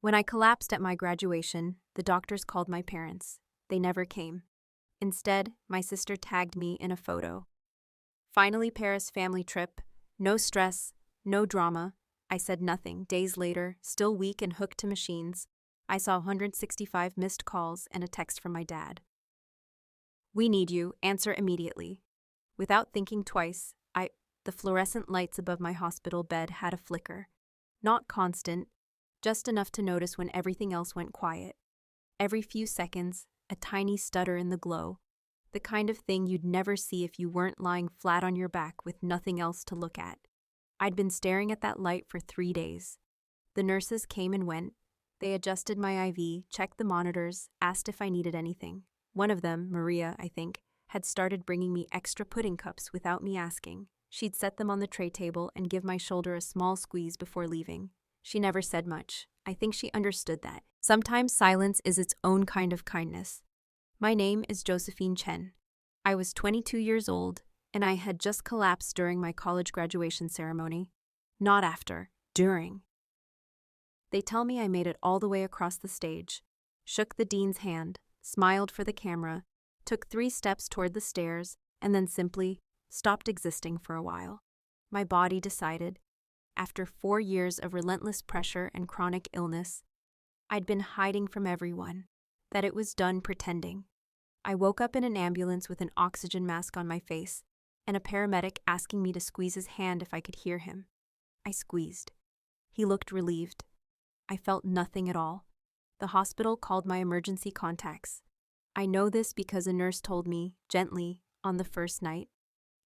When I collapsed at my graduation, the doctors called my parents. They never came. Instead, my sister tagged me in a photo. Finally, Paris family trip. No stress, no drama. I said nothing. Days later, still weak and hooked to machines, I saw 165 missed calls and a text from my dad. "We need you. Answer immediately." Without thinking twice, the fluorescent lights above my hospital bed had a flicker. Not constant, just enough to notice when everything else went quiet. Every few seconds, a tiny stutter in the glow, the kind of thing you'd never see if you weren't lying flat on your back with nothing else to look at. I'd been staring at that light for 3 days. The nurses came and went. They adjusted my IV, checked the monitors, asked if I needed anything. One of them, Maria, I think, had started bringing me extra pudding cups without me asking. She'd set them on the tray table and give my shoulder a small squeeze before leaving. She never said much. I think she understood that. Sometimes silence is its own kind of kindness. My name is Josephine Chen. I was 22 years old, and I had just collapsed during my college graduation ceremony. Not after, during. They tell me I made it all the way across the stage, shook the dean's hand, smiled for the camera, took 3 steps toward the stairs, and then simply stopped existing for a while. My body decided, after 4 years of relentless pressure and chronic illness, I'd been hiding from everyone, that it was done pretending. I woke up in an ambulance with an oxygen mask on my face, and a paramedic asking me to squeeze his hand if I could hear him. I squeezed. He looked relieved. I felt nothing at all. The hospital called my emergency contacts. I know this because a nurse told me, gently, on the first night.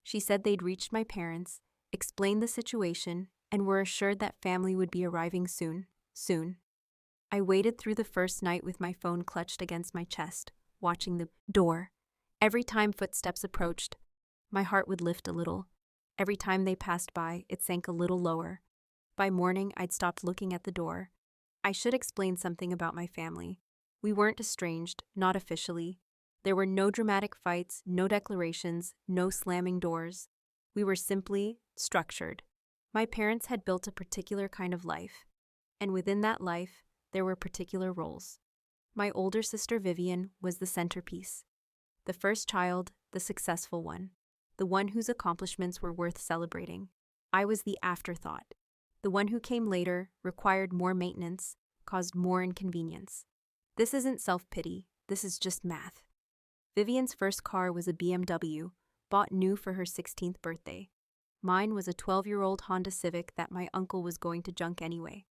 She said they'd reached my parents, explained the situation, and were assured that family would be arriving soon. I waited through the first night with my phone clutched against my chest, watching the door. Every time footsteps approached, my heart would lift a little. Every time they passed by, it sank a little lower. By morning, I'd stopped looking at the door. I should explain something about my family. We weren't estranged, not officially. There were no dramatic fights, no declarations, no slamming doors. We were simply structured. My parents had built a particular kind of life, and within that life, there were particular roles. My older sister Vivian was the centerpiece. The first child, the successful one, the one whose accomplishments were worth celebrating. I was the afterthought. The one who came later, required more maintenance, caused more inconvenience. This isn't self-pity, this is just math. Vivian's first car was a BMW, bought new for her 16th birthday. Mine was a 12-year-old Honda Civic that my uncle was going to junk anyway.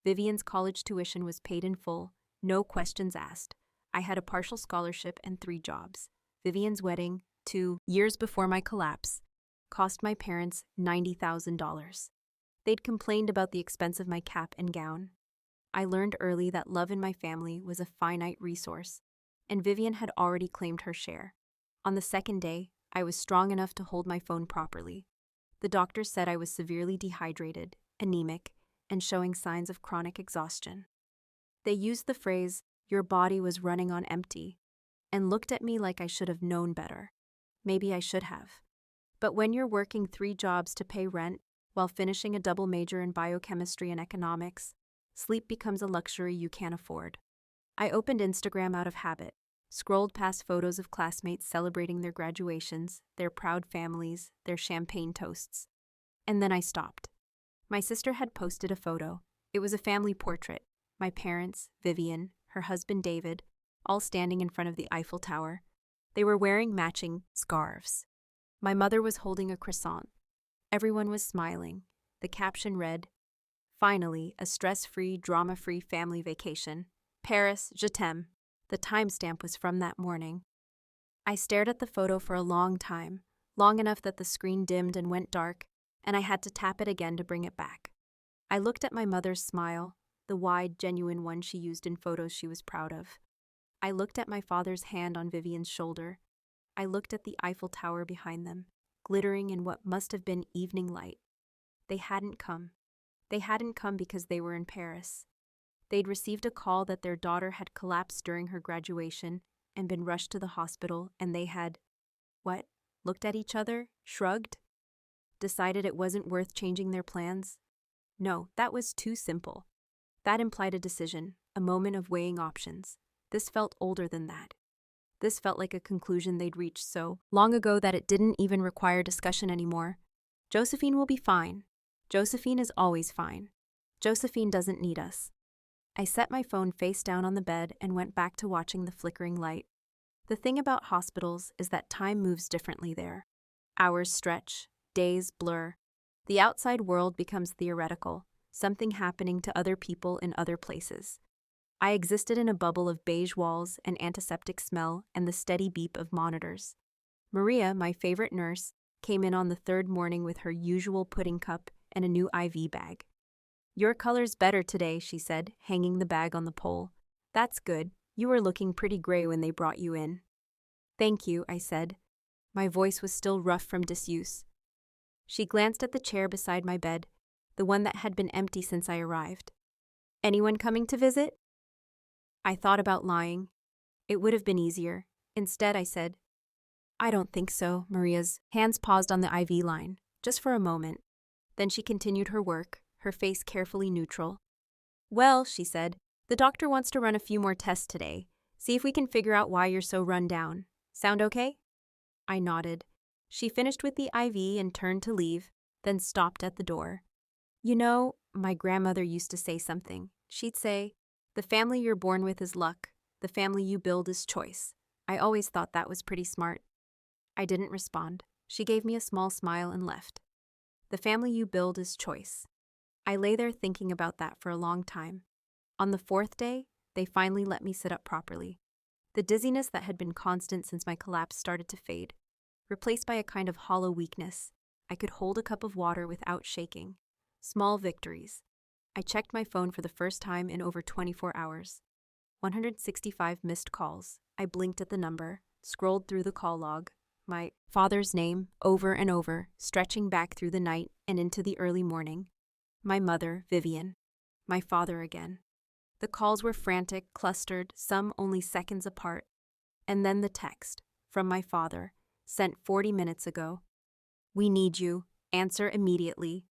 Vivian's college tuition was paid in full, no questions asked. I had a partial scholarship and 3 jobs. Vivian's wedding, 2 years before my collapse, cost my parents $90,000. They'd complained about the expense of my cap and gown. I learned early that love in my family was a finite resource, and Vivian had already claimed her share. On the second day, I was strong enough to hold my phone properly. The doctors said I was severely dehydrated, anemic, and showing signs of chronic exhaustion. They used the phrase, "Your body was running on empty," and looked at me like I should have known better. Maybe I should have. But when you're working 3 jobs to pay rent while finishing a double major in biochemistry and economics, sleep becomes a luxury you can't afford. I opened Instagram out of habit, scrolled past photos of classmates celebrating their graduations, their proud families, their champagne toasts. And then I stopped. My sister had posted a photo. It was a family portrait. My parents, Vivian, her husband David, all standing in front of the Eiffel Tower. They were wearing matching scarves. My mother was holding a croissant. Everyone was smiling. The caption read, "Finally, a stress-free, drama-free family vacation. Paris, je t'aime." The timestamp was from that morning. I stared at the photo for a long time, long enough that the screen dimmed and went dark, and I had to tap it again to bring it back. I looked at my mother's smile, the wide, genuine one she used in photos she was proud of. I looked at my father's hand on Vivian's shoulder. I looked at the Eiffel Tower behind them, glittering in what must have been evening light. They hadn't come. They hadn't come because they were in Paris. They'd received a call that their daughter had collapsed during her graduation and been rushed to the hospital, and they had, looked at each other, shrugged, decided it wasn't worth changing their plans? No, that was too simple. That implied a decision, a moment of weighing options. This felt older than that. This felt like a conclusion they'd reached so long ago that it didn't even require discussion anymore. Josephine will be fine. Josephine is always fine. Josephine doesn't need us. I set my phone face down on the bed and went back to watching the flickering light. The thing about hospitals is that time moves differently there. Hours stretch, days blur. The outside world becomes theoretical, something happening to other people in other places. I existed in a bubble of beige walls and antiseptic smell and the steady beep of monitors. Maria, my favorite nurse, came in on the third morning with her usual pudding cup and a new IV bag. "Your color's better today," she said, hanging the bag on the pole. "That's good. You were looking pretty gray when they brought you in." "Thank you," I said. My voice was still rough from disuse. She glanced at the chair beside my bed, the one that had been empty since I arrived. "Anyone coming to visit?" I thought about lying. It would have been easier. Instead, I said, "I don't think so." Maria's hands paused on the IV line, just for a moment. Then she continued her work, her face carefully neutral. "Well," she said, "the doctor wants to run a few more tests today. See if we can figure out why you're so run down. Sound okay?" I nodded. She finished with the IV and turned to leave, then stopped at the door. "You know, my grandmother used to say something. She'd say, 'The family you're born with is luck. The family you build is choice.' I always thought that was pretty smart." I didn't respond. She gave me a small smile and left. The family you build is choice. I lay there thinking about that for a long time. On the fourth day, they finally let me sit up properly. The dizziness that had been constant since my collapse started to fade, replaced by a kind of hollow weakness. I could hold a cup of water without shaking. Small victories. I checked my phone for the first time in over 24 hours. 165 missed calls. I blinked at the number, scrolled through the call log. My father's name, over and over, stretching back through the night and into the early morning. My mother, Vivian. My father again. The calls were frantic, clustered, some only seconds apart. And then the text, from my father, sent 40 minutes ago. "We need you. Answer immediately."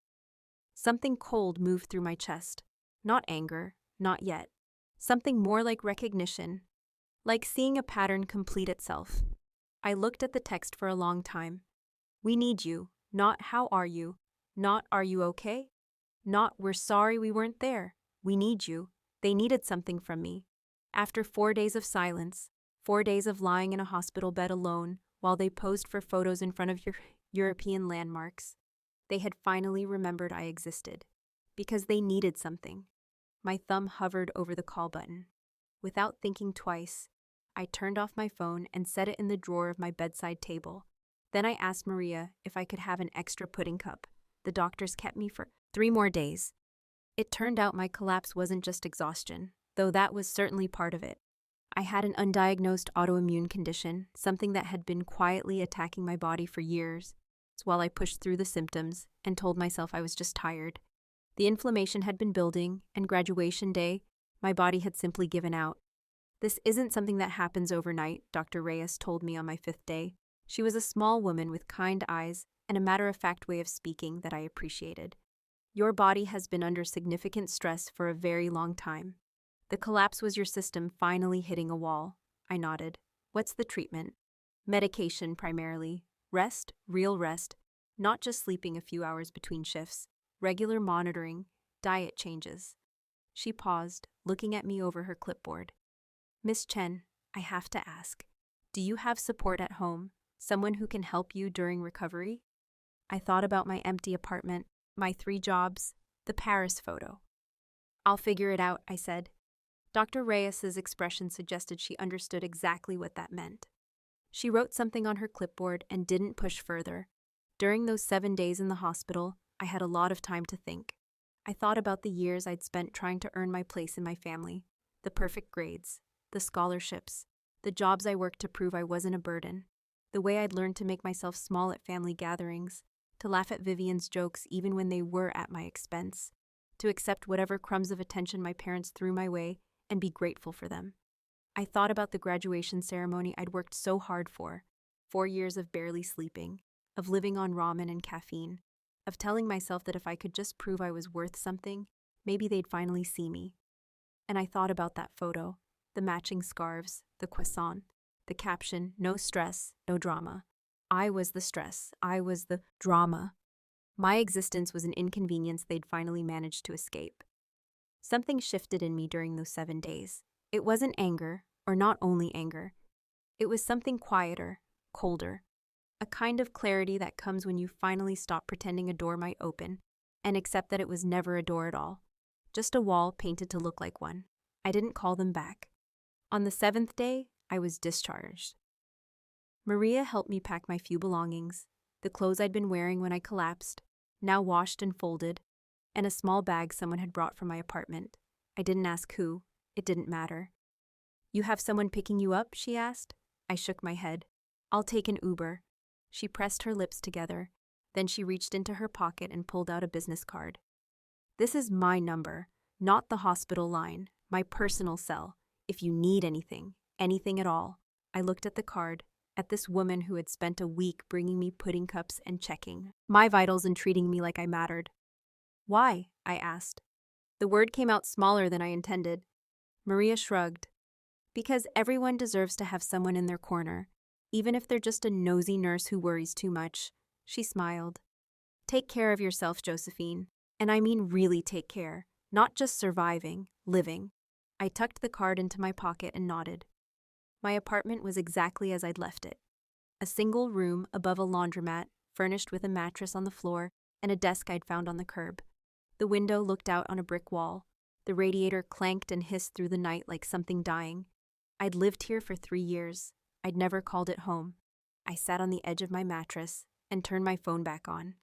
Something cold moved through my chest. Not anger, not yet. Something more like recognition. Like seeing a pattern complete itself. I looked at the text for a long time. "We need you," not "how are you," not "are you okay," not "we're sorry we weren't there." We need you. They needed something from me. After 4 days of silence, 4 days of lying in a hospital bed alone while they posed for photos in front of European landmarks, they had finally remembered I existed. Because they needed something. My thumb hovered over the call button. Without thinking twice, I turned off my phone and set it in the drawer of my bedside table. Then I asked Maria if I could have an extra pudding cup. The doctors kept me for 3 more days. It turned out my collapse wasn't just exhaustion, though that was certainly part of it. I had an undiagnosed autoimmune condition, something that had been quietly attacking my body for years, while I pushed through the symptoms and told myself I was just tired. The inflammation had been building, and graduation day, my body had simply given out. "This isn't something that happens overnight," Dr. Reyes told me on my 5th day. She was a small woman with kind eyes and a matter-of-fact way of speaking that I appreciated. "Your body has been under significant stress for a very long time. The collapse was your system finally hitting a wall." I nodded. "What's the treatment?" "Medication, primarily. Rest, real rest, not just sleeping a few hours between shifts. Regular monitoring, diet changes." She paused, looking at me over her clipboard. "Miss Chen, I have to ask, do you have support at home? Someone who can help you during recovery?" I thought about my empty apartment, my 3 jobs, the Paris photo. "I'll figure it out," I said. Dr. Reyes's expression suggested she understood exactly what that meant. She wrote something on her clipboard and didn't push further. During those 7 days in the hospital, I had a lot of time to think. I thought about the years I'd spent trying to earn my place in my family, the perfect grades, the scholarships, the jobs I worked to prove I wasn't a burden, the way I'd learned to make myself small at family gatherings, to laugh at Vivian's jokes even when they were at my expense, to accept whatever crumbs of attention my parents threw my way and be grateful for them. I thought about the graduation ceremony I'd worked so hard for, 4 years of barely sleeping, of living on ramen and caffeine, of telling myself that if I could just prove I was worth something, maybe they'd finally see me. And I thought about that photo, the matching scarves, the croissant, the caption, no stress, no drama. I was the stress. I was the drama. My existence was an inconvenience they'd finally managed to escape. Something shifted in me during those 7 days. It wasn't anger, or not only anger. It was something quieter, colder. A kind of clarity that comes when you finally stop pretending a door might open and accept that it was never a door at all. Just a wall painted to look like one. I didn't call them back. On the 7th day, I was discharged. Maria helped me pack my few belongings, the clothes I'd been wearing when I collapsed, now washed and folded, and a small bag someone had brought from my apartment. I didn't ask who. It didn't matter. You have someone picking you up? She asked. I shook my head. I'll take an Uber. She pressed her lips together. Then she reached into her pocket and pulled out a business card. This is my number, not the hospital line, my personal cell. If you need anything, anything at all. I looked at the card, at this woman who had spent a week bringing me pudding cups and checking my vitals and treating me like I mattered. Why? I asked. The word came out smaller than I intended. Maria shrugged. Because everyone deserves to have someone in their corner, even if they're just a nosy nurse who worries too much. She smiled. Take care of yourself, Josephine. And I mean really take care, not just surviving, living. I tucked the card into my pocket and nodded. My apartment was exactly as I'd left it. A single room above a laundromat, furnished with a mattress on the floor and a desk I'd found on the curb. The window looked out on a brick wall. The radiator clanked and hissed through the night like something dying. I'd lived here for 3 years. I'd never called it home. I sat on the edge of my mattress and turned my phone back on.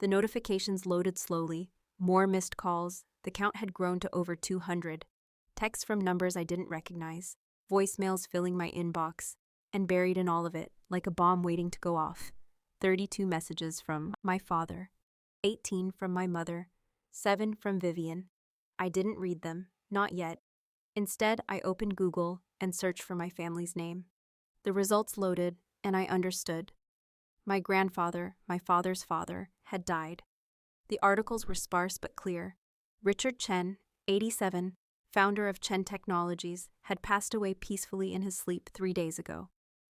The notifications loaded slowly. More missed calls. The count had grown to over 200. Texts from numbers I didn't recognize. Voicemails filling my inbox. And buried in all of it, like a bomb waiting to go off, 32 messages from my father, 18 from my mother, 7 from Vivian. I didn't read them, not yet. Instead, I opened Google and searched for my family's name. The results loaded, and I understood. My grandfather, my father's father, had died. The articles were sparse but clear. Richard Chen, 87, founder of Chen Technologies, had passed away peacefully in his sleep 3 days ago.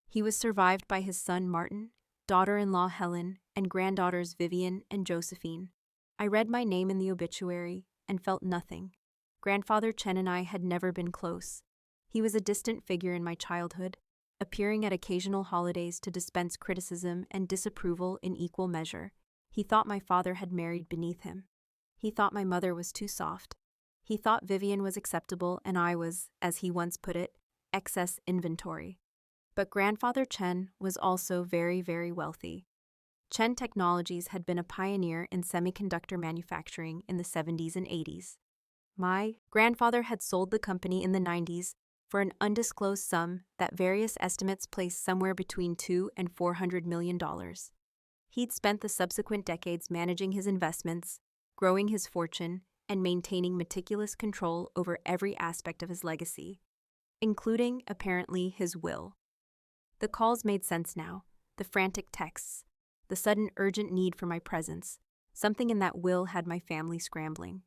He was survived by his son Martin, daughter-in-law Helen, and granddaughters Vivian and Josephine. I read my name in the obituary and felt nothing. Grandfather Chen and I had never been close. He was a distant figure in my childhood, appearing at occasional holidays to dispense criticism and disapproval in equal measure. He thought my father had married beneath him. He thought my mother was too soft. He thought Vivian was acceptable and I was, as he once put it, excess inventory. But Grandfather Chen was also very, very wealthy. Chen Technologies had been a pioneer in semiconductor manufacturing in the 70s and 80s. My grandfather had sold the company in the 90s for an undisclosed sum that various estimates placed somewhere between $200 and $400 million. He'd spent the subsequent decades managing his investments, growing his fortune, and maintaining meticulous control over every aspect of his legacy, including, apparently, his will. The calls made sense now, the frantic texts, the sudden urgent need for my presence. Something in that will had my family scrambling.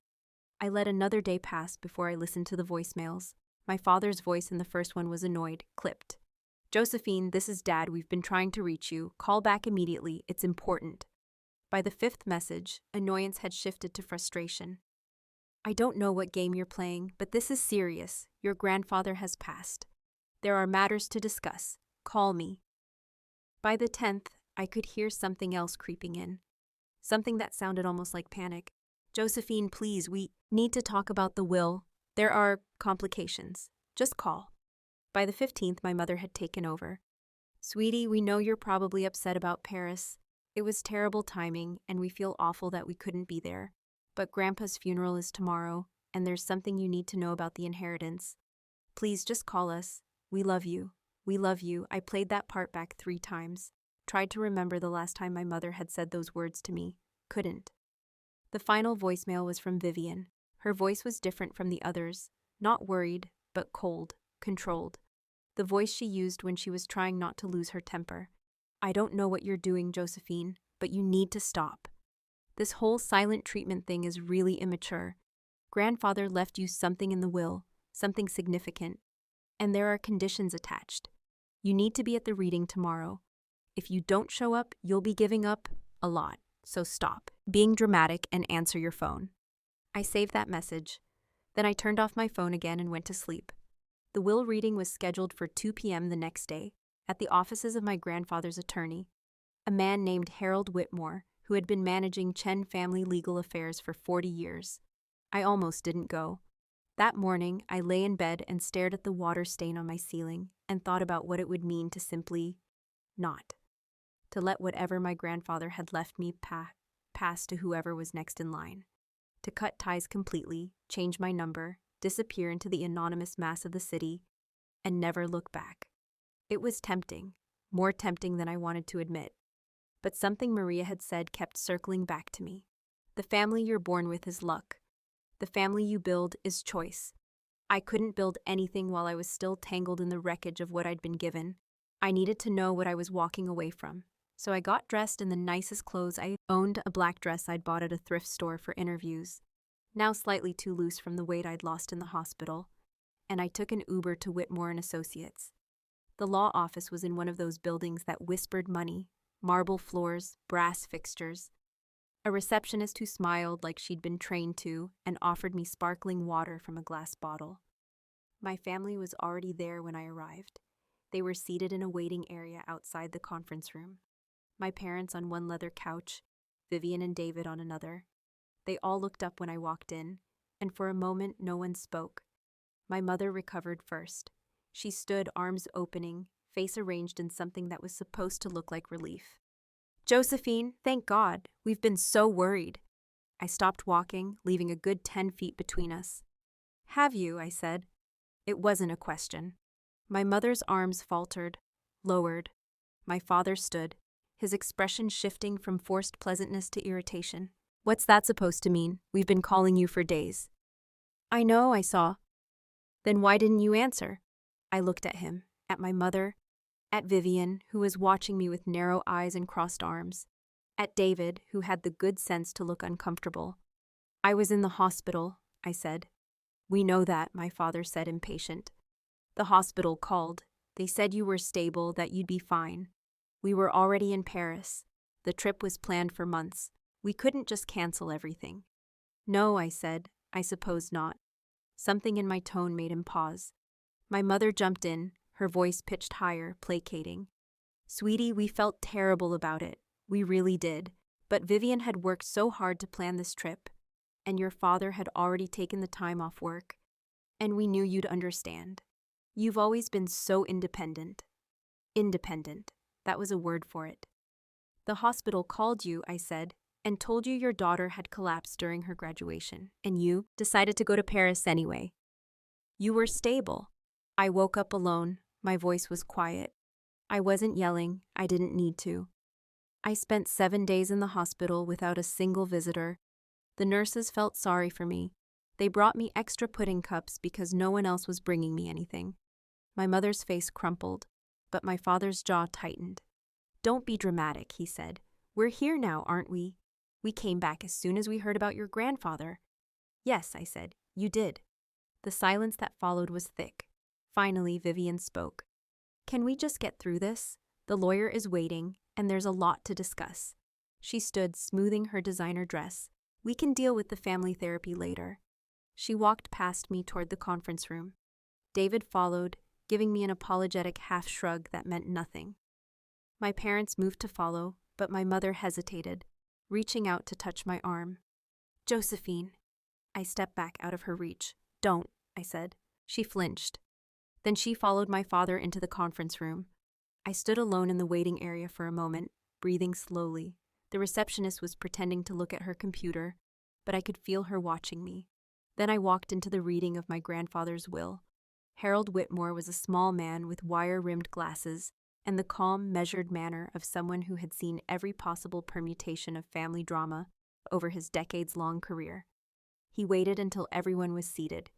I let another day pass before I listened to the voicemails. My father's voice in the first one was annoyed, clipped. Josephine, this is Dad. We've been trying to reach you. Call back immediately. It's important. By the 5th message, annoyance had shifted to frustration. I don't know what game you're playing, but this is serious. Your grandfather has passed. There are matters to discuss. Call me. By the 10th, I could hear something else creeping in. Something that sounded almost like panic. Josephine, please, we need to talk about the will. There are complications. Just call. By the 15th, my mother had taken over. Sweetie, we know you're probably upset about Paris. It was terrible timing, and we feel awful that we couldn't be there. But Grandpa's funeral is tomorrow, and there's something you need to know about the inheritance. Please just call us. We love you. We love you. I played that part back 3 times. Tried to remember the last time my mother had said those words to me. Couldn't. The final voicemail was from Vivian. Her voice was different from the others. Not worried, but cold, controlled. The voice she used when she was trying not to lose her temper. I don't know what you're doing, Josephine, but you need to stop. This whole silent treatment thing is really immature. Grandfather left you something in the will, something significant, and there are conditions attached. You need to be at the reading tomorrow. If you don't show up, you'll be giving up a lot, so stop being dramatic and answer your phone. I saved that message. Then I turned off my phone again and went to sleep. The will reading was scheduled for 2 p.m. the next day at the offices of my grandfather's attorney, a man named Harold Whitmore, who had been managing Chen family legal affairs for 40 years. I almost didn't go. That morning, I lay in bed and stared at the water stain on my ceiling and thought about what it would mean to simply not. To let whatever my grandfather had left me pass to whoever was next in line. To cut ties completely, change my number, disappear into the anonymous mass of the city, and never look back. It was tempting, more tempting than I wanted to admit. But something Maria had said kept circling back to me. The family you're born with is luck. The family you build is choice. I couldn't build anything while I was still tangled in the wreckage of what I'd been given. I needed to know what I was walking away from. So I got dressed in the nicest clothes. I owned a black dress I'd bought at a thrift store for interviews, now slightly too loose from the weight I'd lost in the hospital, and I took an Uber to Whitmore and Associates. The law office was in one of those buildings that whispered money, marble floors, brass fixtures. A receptionist who smiled like she'd been trained to and offered me sparkling water from a glass bottle. My family was already there when I arrived. They were seated in a waiting area outside the conference room. My parents on one leather couch, Vivian and David on another. They all looked up when I walked in, and for a moment no one spoke. My mother recovered first. She stood, arms opening, face arranged in something that was supposed to look like relief. "Josephine, thank God. We've been so worried." I stopped walking, leaving a good 10 feet between us. "Have you?" I said. It wasn't a question. My mother's arms faltered, lowered. My father stood, his expression shifting from forced pleasantness to irritation. "What's that supposed to mean? We've been calling you for days." "I know, I saw." "Then why didn't you answer?" I looked at him, at my mother, at Vivian, who was watching me with narrow eyes and crossed arms, at David, who had the good sense to look uncomfortable. "I was in the hospital," I said. "We know that," my father said, impatient. "The hospital called. They said you were stable, that you'd be fine. We were already in Paris. The trip was planned for months. We couldn't just cancel everything." "No," I said. "I suppose not." Something in my tone made him pause. My mother jumped in, her voice pitched higher, placating. "Sweetie, we felt terrible about it. We really did. But Vivian had worked so hard to plan this trip, and your father had already taken the time off work, and we knew you'd understand. You've always been so independent." Independent. That was a word for it. "The hospital called you," I said, "and told you your daughter had collapsed during her graduation, and you decided to go to Paris anyway. You were stable." I woke up alone. My voice was quiet. I wasn't yelling. I didn't need to. I spent 7 days in the hospital without a single visitor. The nurses felt sorry for me. They brought me extra pudding cups because no one else was bringing me anything. My mother's face crumpled, but my father's jaw tightened. "Don't be dramatic," he said. "We're here now, aren't we? We came back as soon as we heard about your grandfather." "Yes," I said, "you did." The silence that followed was thick. Finally, Vivian spoke. "Can we just get through this? The lawyer is waiting, and there's a lot to discuss." She stood, smoothing her designer dress. "We can deal with the family therapy later." She walked past me toward the conference room. David followed, giving me an apologetic half shrug that meant nothing. My parents moved to follow, but my mother hesitated, reaching out to touch my arm. "Josephine." I stepped back out of her reach. "Don't," I said. She flinched. Then she followed my father into the conference room. I stood alone in the waiting area for a moment, breathing slowly. The receptionist was pretending to look at her computer, but I could feel her watching me. Then I walked into the reading of my grandfather's will. Harold Whitmore was a small man with wire-rimmed glasses and the calm, measured manner of someone who had seen every possible permutation of family drama over his decades-long career. He waited until everyone was seated.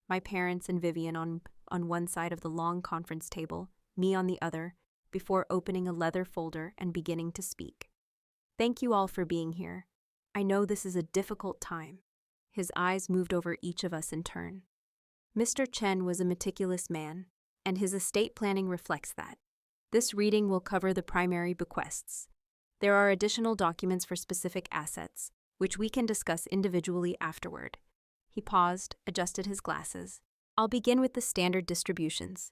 My parents and Vivian on one side of the long conference table, me on the other, before opening a leather folder and beginning to speak. "Thank you all for being here. I know this is a difficult time." His eyes moved over each of us in turn. Mr. Chen was a meticulous man, and his estate planning reflects that. This reading will cover the primary bequests. There are additional documents for specific assets, which we can discuss individually afterward. He paused, adjusted his glasses. I'll begin with the standard distributions.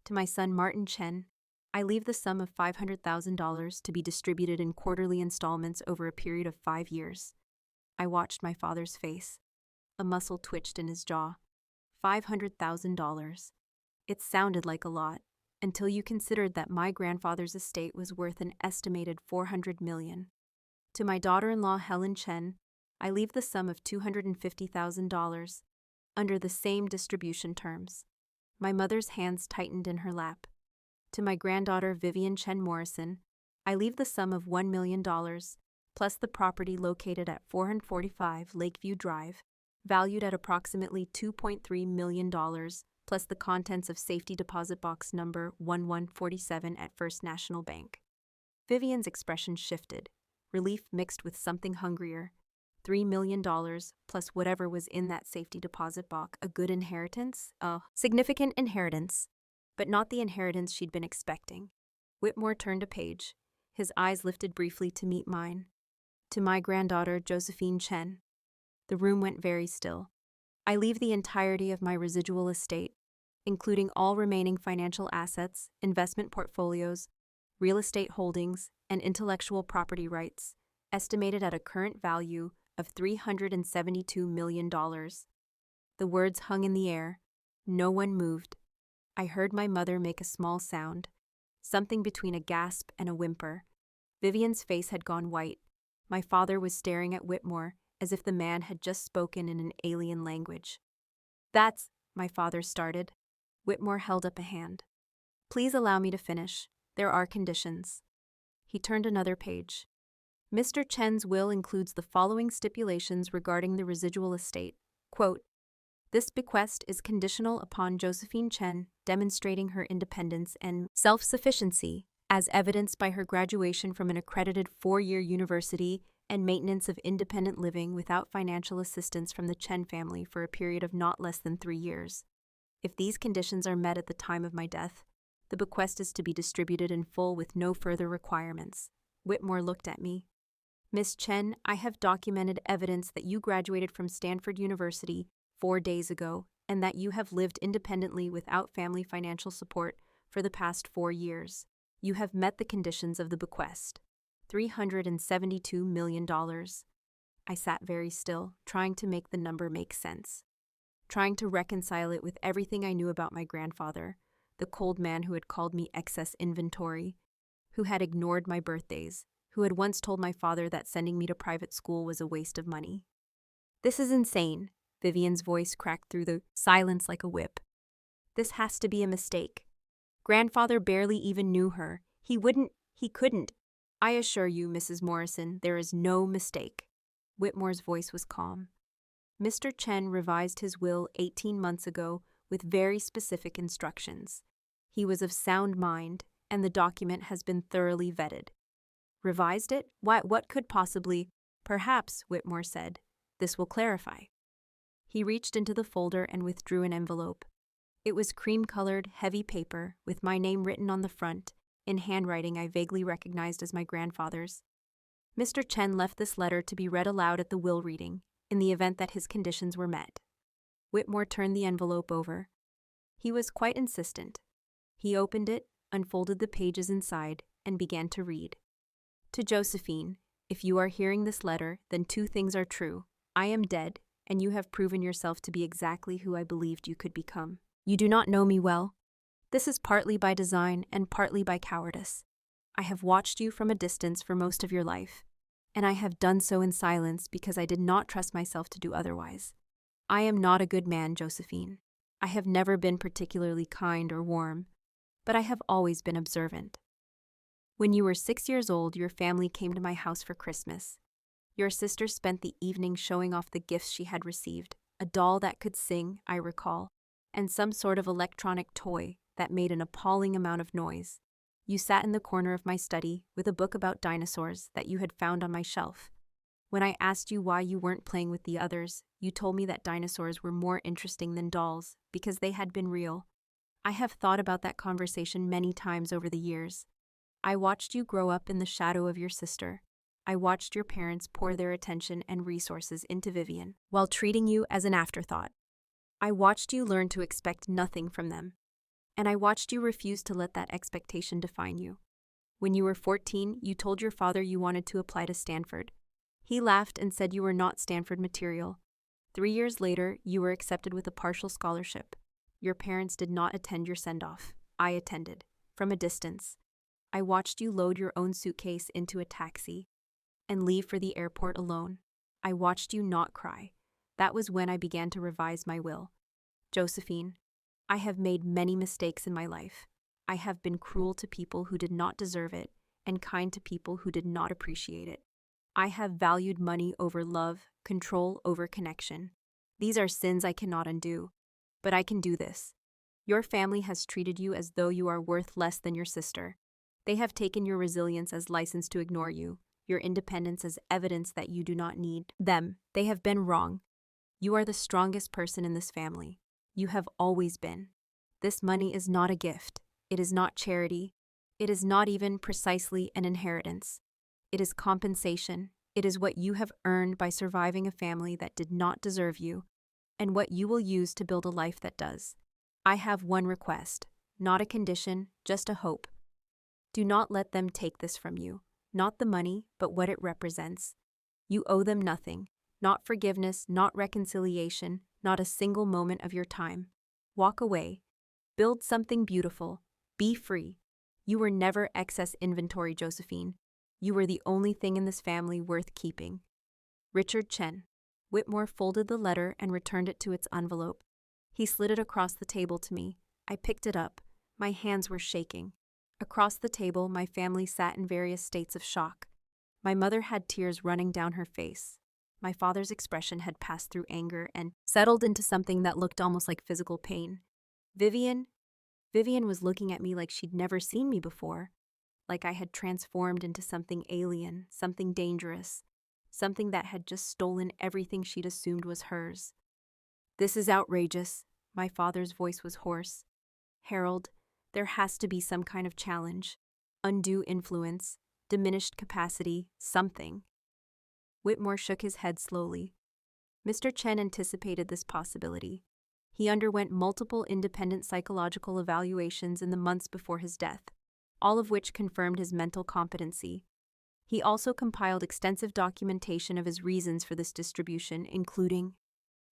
To my son Martin Chen, I leave the sum of $500,000 to be distributed in quarterly installments over a period of 5 years. I watched my father's face. A muscle twitched in his jaw. $500,000. It sounded like a lot, until you considered that my grandfather's estate was worth an estimated $400 million. To my daughter-in-law Helen Chen, I leave the sum of $250,000, under the same distribution terms. My mother's hands tightened in her lap. To my granddaughter Vivian Chen Morrison, I leave the sum of $1 million, plus the property located at 445 Lakeview Drive, valued at approximately $2.3 million, plus the contents of safety deposit box number 1147 at First National Bank. Vivian's expression shifted, relief mixed with something hungrier. $3 million, plus whatever was in that safety deposit box, a good inheritance? A significant inheritance, but not the inheritance she'd been expecting. Whitmore turned a page. His eyes lifted briefly to meet mine. To my granddaughter, Josephine Chen. The room went very still. I leave the entirety of my residual estate, including all remaining financial assets, investment portfolios, real estate holdings, and intellectual property rights, estimated at a current value of $372 million. The words hung in the air. No one moved. I heard my mother make a small sound, something between a gasp and a whimper. Vivian's face had gone white. My father was staring at Whitmore as if the man had just spoken in an alien language. That's, my father started. Whitmore held up a hand. Please allow me to finish. There are conditions. He turned another page. Mr. Chen's will includes the following stipulations regarding the residual estate. Quote, this bequest is conditional upon Josephine Chen demonstrating her independence and self-sufficiency, as evidenced by her graduation from an accredited 4-year university and maintenance of independent living without financial assistance from the Chen family for a period of not less than 3 years. If these conditions are met at the time of my death, the bequest is to be distributed in full with no further requirements. Whitmore looked at me. Miss Chen, I have documented evidence that you graduated from Stanford University 4 days ago and that you have lived independently without family financial support for the past 4 years. You have met the conditions of the bequest. $372 million. I sat very still, trying to make the number make sense, trying to reconcile it with everything I knew about my grandfather, the cold man who had called me excess inventory, who had ignored my birthdays, who had once told my father that sending me to private school was a waste of money. This is insane. Vivian's voice cracked through the silence like a whip. This has to be a mistake. Grandfather barely even knew her. He couldn't. I assure you, Mrs. Morrison, there is no mistake. Whitmore's voice was calm. Mr. Chen revised his will 18 months ago with very specific instructions. He was of sound mind, and the document has been thoroughly vetted. Revised it? What could possibly? Perhaps, Whitmore said. This will clarify. He reached into the folder and withdrew an envelope. It was cream-colored, heavy paper with my name written on the front, in handwriting I vaguely recognized as my grandfather's. Mr. Chen left this letter to be read aloud at the will reading, in the event that his conditions were met. Whitmore turned the envelope over. He was quite insistent. He opened it, unfolded the pages inside, and began to read. To Josephine, if you are hearing this letter, then 2 things are true. I am dead, and you have proven yourself to be exactly who I believed you could become. You do not know me well. This is partly by design and partly by cowardice. I have watched you from a distance for most of your life, and I have done so in silence because I did not trust myself to do otherwise. I am not a good man, Josephine. I have never been particularly kind or warm, but I have always been observant. When you were 6 years old, your family came to my house for Christmas. Your sister spent the evening showing off the gifts she had received, a doll that could sing, I recall, and some sort of electronic toy that made an appalling amount of noise. You sat in the corner of my study with a book about dinosaurs that you had found on my shelf. When I asked you why you weren't playing with the others, you told me that dinosaurs were more interesting than dolls because they had been real. I have thought about that conversation many times over the years. I watched you grow up in the shadow of your sister. I watched your parents pour their attention and resources into Vivian while treating you as an afterthought. I watched you learn to expect nothing from them. And I watched you refuse to let that expectation define you. When you were 14, you told your father you wanted to apply to Stanford. He laughed and said you were not Stanford material. 3 years later, you were accepted with a partial scholarship. Your parents did not attend your send-off. I attended, from a distance. I watched you load your own suitcase into a taxi and leave for the airport alone. I watched you not cry. That was when I began to revise my will. Josephine, I have made many mistakes in my life. I have been cruel to people who did not deserve it and kind to people who did not appreciate it. I have valued money over love, control over connection. These are sins I cannot undo, but I can do this. Your family has treated you as though you are worth less than your sister. They have taken your resilience as license to ignore you, your independence as evidence that you do not need them. They have been wrong. You are the strongest person in this family. You have always been. This money is not a gift. It is not charity. It is not even precisely an inheritance. It is compensation. It is what you have earned by surviving a family that did not deserve you, and what you will use to build a life that does. I have one request, not a condition, just a hope. Do not let them take this from you, not the money, but what it represents. You owe them nothing, not forgiveness, not reconciliation, not a single moment of your time. Walk away. Build something beautiful. Be free. You were never excess inventory, Josephine. You were the only thing in this family worth keeping. Richard Chen. Whitmore folded the letter and returned it to its envelope. He slid it across the table to me. I picked it up. My hands were shaking. Across the table, my family sat in various states of shock. My mother had tears running down her face. My father's expression had passed through anger and settled into something that looked almost like physical pain. Vivian was looking at me like she'd never seen me before, like I had transformed into something alien, something dangerous, something that had just stolen everything she'd assumed was hers. This is outrageous. My father's voice was hoarse. Harold, there has to be some kind of challenge, undue influence, diminished capacity, something. Whitmore shook his head slowly. Mr. Chen anticipated this possibility. He underwent multiple independent psychological evaluations in the months before his death, all of which confirmed his mental competency. He also compiled extensive documentation of his reasons for this distribution, including—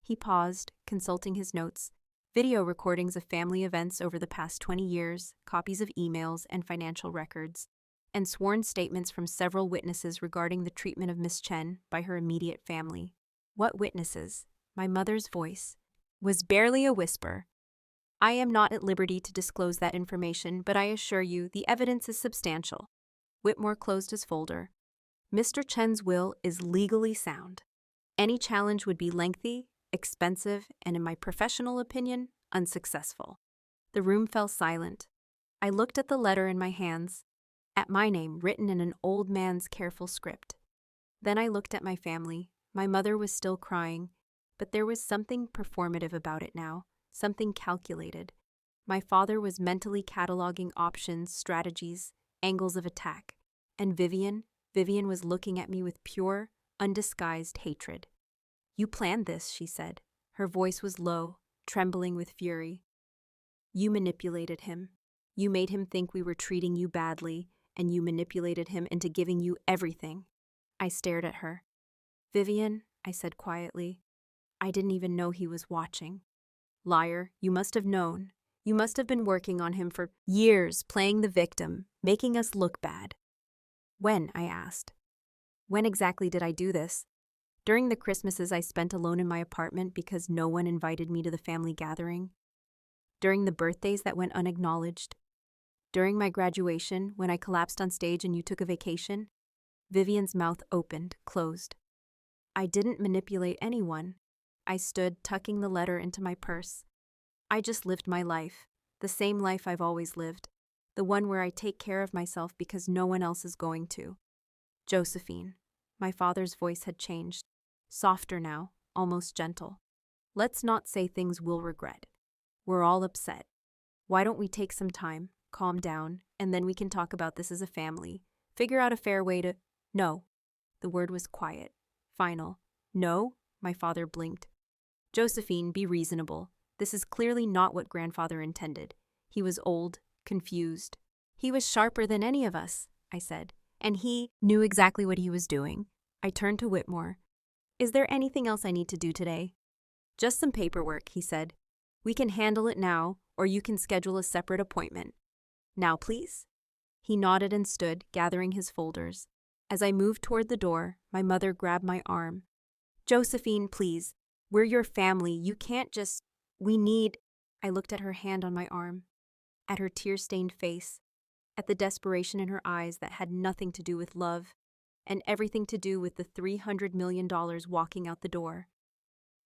He paused, consulting his notes, video recordings of family events over the past 20 years, copies of emails and financial records, and sworn statements from several witnesses regarding the treatment of Miss Chen by her immediate family. What witnesses? My mother's voice was barely a whisper. I am not at liberty to disclose that information, but I assure you the evidence is substantial. Whitmore closed his folder. Mr. Chen's will is legally sound. Any challenge would be lengthy, expensive, and in my professional opinion, unsuccessful. The room fell silent. I looked at the letter in my hands, at my name written in an old man's careful script. Then I looked at my family. My mother was still crying, but there was something performative about it now, something calculated. My father was mentally cataloging options, strategies, angles of attack. And Vivian was looking at me with pure, undisguised hatred. You planned this, she said. Her voice was low, trembling with fury. You manipulated him. You made him think we were treating you badly, and you manipulated him into giving you everything. I stared at her. Vivian, I said quietly, I didn't even know he was watching. Liar, you must have known. You must have been working on him for years, playing the victim, making us look bad. When? I asked. When exactly did I do this? During the Christmases I spent alone in my apartment because no one invited me to the family gathering. During the birthdays that went unacknowledged. During my graduation, when I collapsed on stage and you took a vacation. Vivian's mouth opened, closed. I didn't manipulate anyone. I stood, tucking the letter into my purse. I just lived my life, the same life I've always lived, the one where I take care of myself because no one else is going to. Josephine. My father's voice had changed. Softer now, almost gentle. Let's not say things we'll regret. We're all upset. Why don't we take some time, calm down, and then we can talk about this as a family. Figure out a fair way to… No. The word was quiet. Final. No? My father blinked. Josephine, be reasonable. This is clearly not what grandfather intended. He was old, confused. He was sharper than any of us, I said, and he knew exactly what he was doing. I turned to Whitmore. Is there anything else I need to do today? Just some paperwork, he said. We can handle it now, or you can schedule a separate appointment. Now, please? He nodded and stood, gathering his folders. As I moved toward the door, my mother grabbed my arm. Josephine, please. We're your family. You can't just… We need… I looked at her hand on my arm, at her tear-stained face, at the desperation in her eyes that had nothing to do with love and everything to do with the $300 million walking out the door.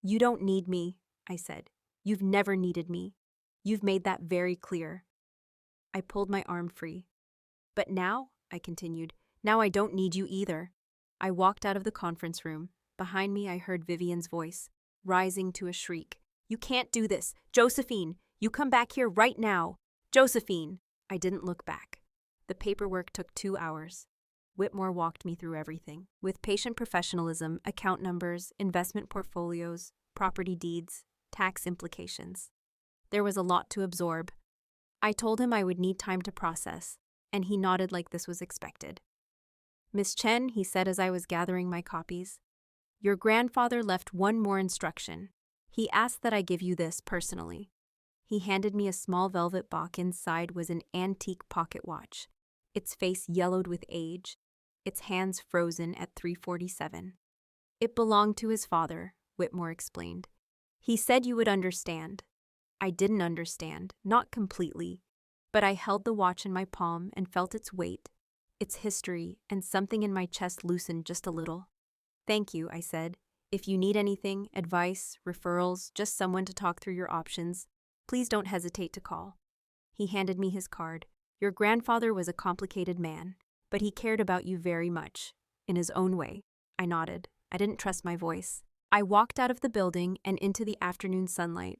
You don't need me, I said. You've never needed me. You've made that very clear. I pulled my arm free. But now, I continued, now I don't need you either. I walked out of the conference room. Behind me, I heard Vivian's voice, rising to a shriek. You can't do this. Josephine, you come back here right now. Josephine! I didn't look back. The paperwork took 2 hours. Whitmore walked me through everything, with patient professionalism, account numbers, investment portfolios, property deeds, tax implications. There was a lot to absorb. I told him I would need time to process, and he nodded like this was expected. Miss Chen, he said as I was gathering my copies, your grandfather left one more instruction. He asked that I give you this personally. He handed me a small velvet box. Inside was an antique pocket watch, its face yellowed with age, its hands frozen at 3:47. It belonged to his father, Whitmore explained. He said you would understand. I didn't understand, not completely, but I held the watch in my palm and felt its weight, its history, and something in my chest loosened just a little. Thank you, I said. If you need anything, advice, referrals, just someone to talk through your options, please don't hesitate to call. He handed me his card. Your grandfather was a complicated man, but he cared about you very much, in his own way. I nodded. I didn't trust my voice. I walked out of the building and into the afternoon sunlight,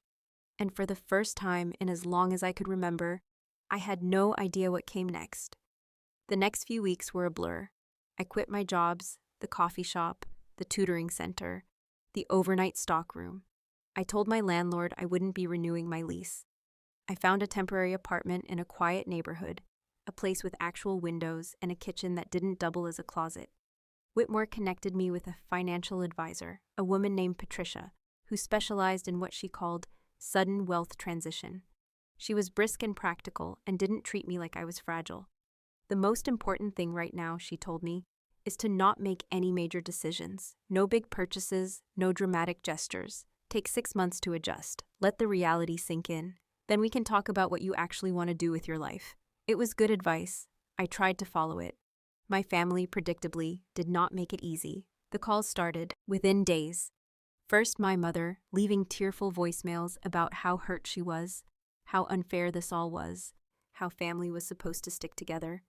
and for the first time in as long as I could remember, I had no idea what came next. The next few weeks were a blur. I quit my jobs, the coffee shop, the tutoring center, the overnight stockroom. I told my landlord I wouldn't be renewing my lease. I found a temporary apartment in a quiet neighborhood, a place with actual windows and a kitchen that didn't double as a closet. Whitmore connected me with a financial advisor, a woman named Patricia, who specialized in what she called sudden wealth transition. She was brisk and practical and didn't treat me like I was fragile. The most important thing right now, she told me, is to not make any major decisions. No big purchases, no dramatic gestures. Take 6 months to adjust. Let the reality sink in. Then we can talk about what you actually want to do with your life. It was good advice. I tried to follow it. My family, predictably, did not make it easy. The calls started within days. First, my mother, leaving tearful voicemails about how hurt she was, how unfair this all was, how family was supposed to stick together.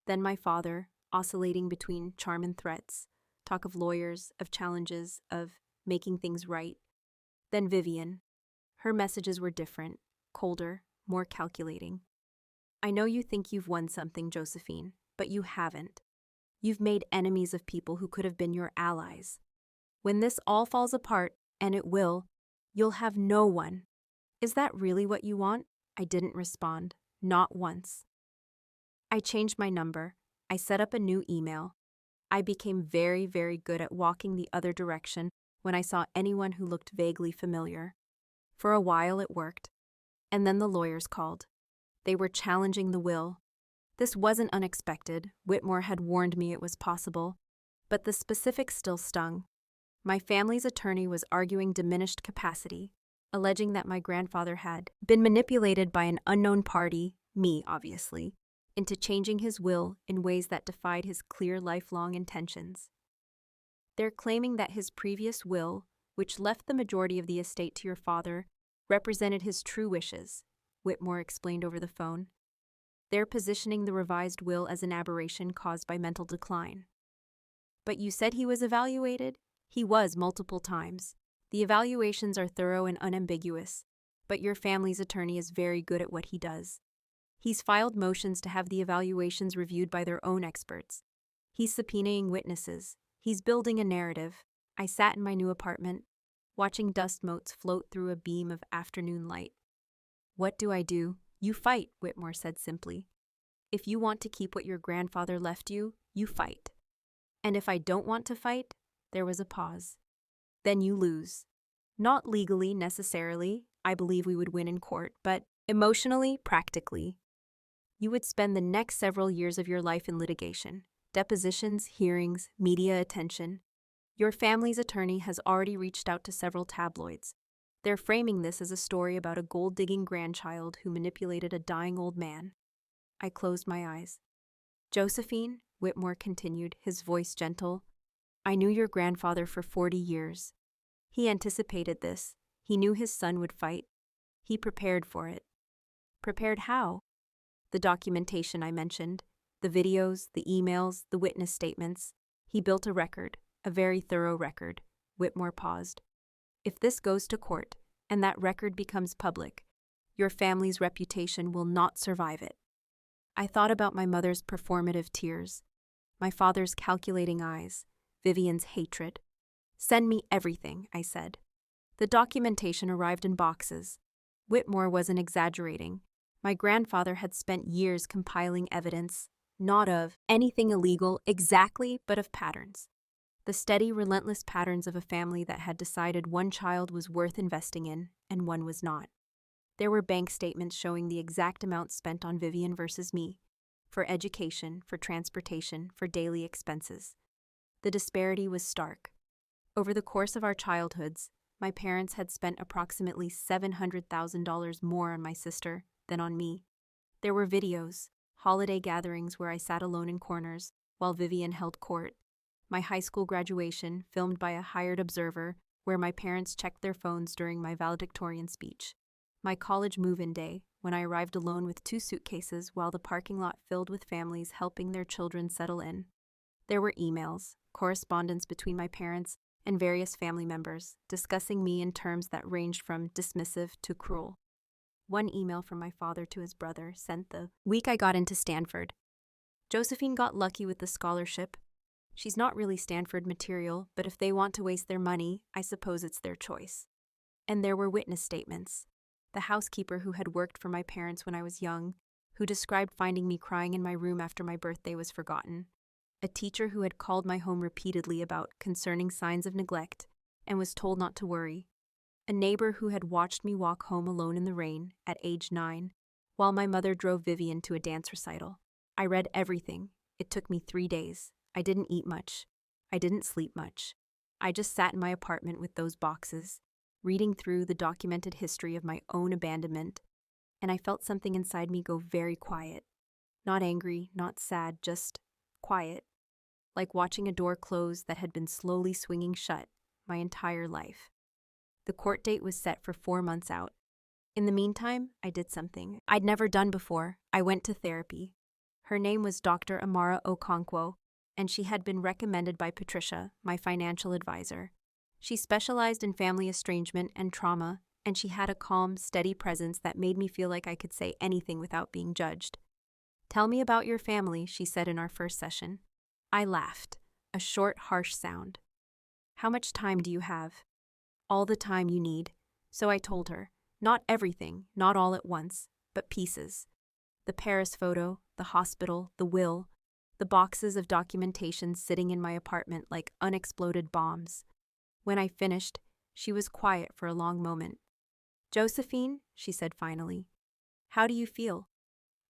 Then my father, oscillating between charm and threats, talk of lawyers, of challenges, of making things right. Then Vivian. Her messages were different, colder, more calculating. I know you think you've won something, Josephine, but you haven't. You've made enemies of people who could have been your allies. When this all falls apart, and it will, you'll have no one. Is that really what you want? I didn't respond, not once. I changed my number. I set up a new email. I became very, very good at walking the other direction when I saw anyone who looked vaguely familiar. For a while it worked. And then the lawyers called. They were challenging the will. This wasn't unexpected. Whitmore had warned me it was possible. But the specifics still stung. My family's attorney was arguing diminished capacity, alleging that my grandfather had been manipulated by an unknown party, me obviously, into changing his will in ways that defied his clear lifelong intentions. They're claiming that his previous will, which left the majority of the estate to your father, represented his true wishes, Whitmore explained over the phone. They're positioning the revised will as an aberration caused by mental decline. But you said he was evaluated? He was multiple times. The evaluations are thorough and unambiguous, but your family's attorney is very good at what he does. He's filed motions to have the evaluations reviewed by their own experts. He's subpoenaing witnesses. He's building a narrative. I sat in my new apartment, watching dust motes float through a beam of afternoon light. What do? You fight, Whitmore said simply. If you want to keep what your grandfather left you, you fight. And if I don't want to fight, there was a pause. Then you lose. Not legally, necessarily. I believe we would win in court, but emotionally, practically. You would spend the next several years of your life in litigation. Depositions, hearings, media attention. Your family's attorney has already reached out to several tabloids. They're framing this as a story about a gold-digging grandchild who manipulated a dying old man. I closed my eyes. Josephine, Whitmore continued, his voice gentle, I knew your grandfather for 40 years. He anticipated this. He knew his son would fight. He prepared for it. Prepared how? The documentation I mentioned, the videos, the emails, the witness statements. He built a record, a very thorough record. Whitmore paused. If this goes to court, and that record becomes public, your family's reputation will not survive it. I thought about my mother's performative tears, my father's calculating eyes, Vivian's hatred. Send me everything, I said. The documentation arrived in boxes. Whitmore wasn't exaggerating. My grandfather had spent years compiling evidence, not of anything illegal exactly, but of patterns. The steady, relentless patterns of a family that had decided one child was worth investing in and one was not. There were bank statements showing the exact amount spent on Vivian versus me, for education, for transportation, for daily expenses. The disparity was stark. Over the course of our childhoods, my parents had spent approximately $700,000 more on my sister than on me. There were videos, holiday gatherings where I sat alone in corners while Vivian held court, my high school graduation filmed by a hired observer where my parents checked their phones during my valedictorian speech, my college move-in day when I arrived alone with 2 suitcases while the parking lot filled with families helping their children settle in. There were emails, correspondence between my parents and various family members, discussing me in terms that ranged from dismissive to cruel. One email from my father to his brother sent the week I got into Stanford. Josephine got lucky with the scholarship. She's not really Stanford material, but if they want to waste their money, I suppose it's their choice. And there were witness statements. The housekeeper who had worked for my parents when I was young, who described finding me crying in my room after my birthday was forgotten. A teacher who had called my home repeatedly about concerning signs of neglect and was told not to worry. A neighbor who had watched me walk home alone in the rain at age 9 while my mother drove Vivian to a dance recital. I read everything. It took me 3 days. I didn't eat much. I didn't sleep much. I just sat in my apartment with those boxes, reading through the documented history of my own abandonment, and I felt something inside me go very quiet. Not angry, not sad, just quiet, like watching a door close that had been slowly swinging shut my entire life. The court date was set for 4 months out. In the meantime, I did something I'd never done before. I went to therapy. Her name was Dr. Amara Okonkwo, and she had been recommended by Patricia, my financial advisor. She specialized in family estrangement and trauma, and she had a calm, steady presence that made me feel like I could say anything without being judged. Tell me about your family, she said in our first session. I laughed, a short, harsh sound. How much time do you have? All the time you need. So I told her, not everything, not all at once, but pieces. The Paris photo, the hospital, the will, the boxes of documentation sitting in my apartment like unexploded bombs. When I finished, she was quiet for a long moment. Josephine, she said finally, how do you feel?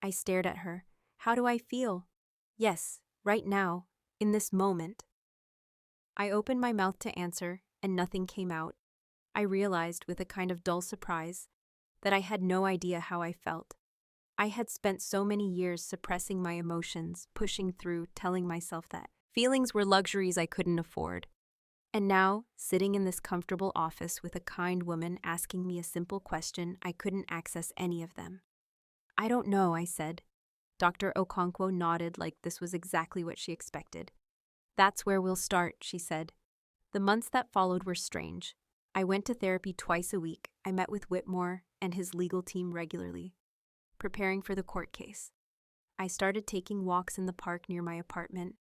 I stared at her. How do I feel? Yes, right now, in this moment. I opened my mouth to answer, and nothing came out. I realized with a kind of dull surprise that I had no idea how I felt. I had spent so many years suppressing my emotions, pushing through, telling myself that feelings were luxuries I couldn't afford. And now, sitting in this comfortable office with a kind woman asking me a simple question, I couldn't access any of them. I don't know, I said. Dr. Okonkwo nodded like this was exactly what she expected. That's where we'll start, she said. The months that followed were strange. I went to therapy twice a week. I met with Whitmore and his legal team regularly, preparing for the court case. I started taking walks in the park near my apartment,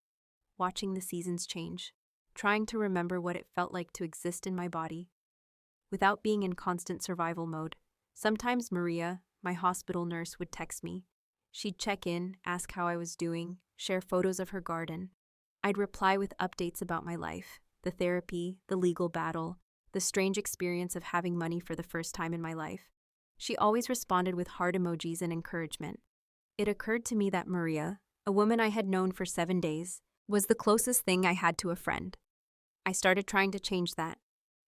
watching the seasons change, trying to remember what it felt like to exist in my body, without being in constant survival mode. Sometimes Maria, my hospital nurse, would text me. She'd check in, ask how I was doing, share photos of her garden. I'd reply with updates about my life, the therapy, the legal battle, the strange experience of having money for the first time in my life. She always responded with heart emojis and encouragement. It occurred to me that Maria, a woman I had known for 7 days, was the closest thing I had to a friend. I started trying to change that.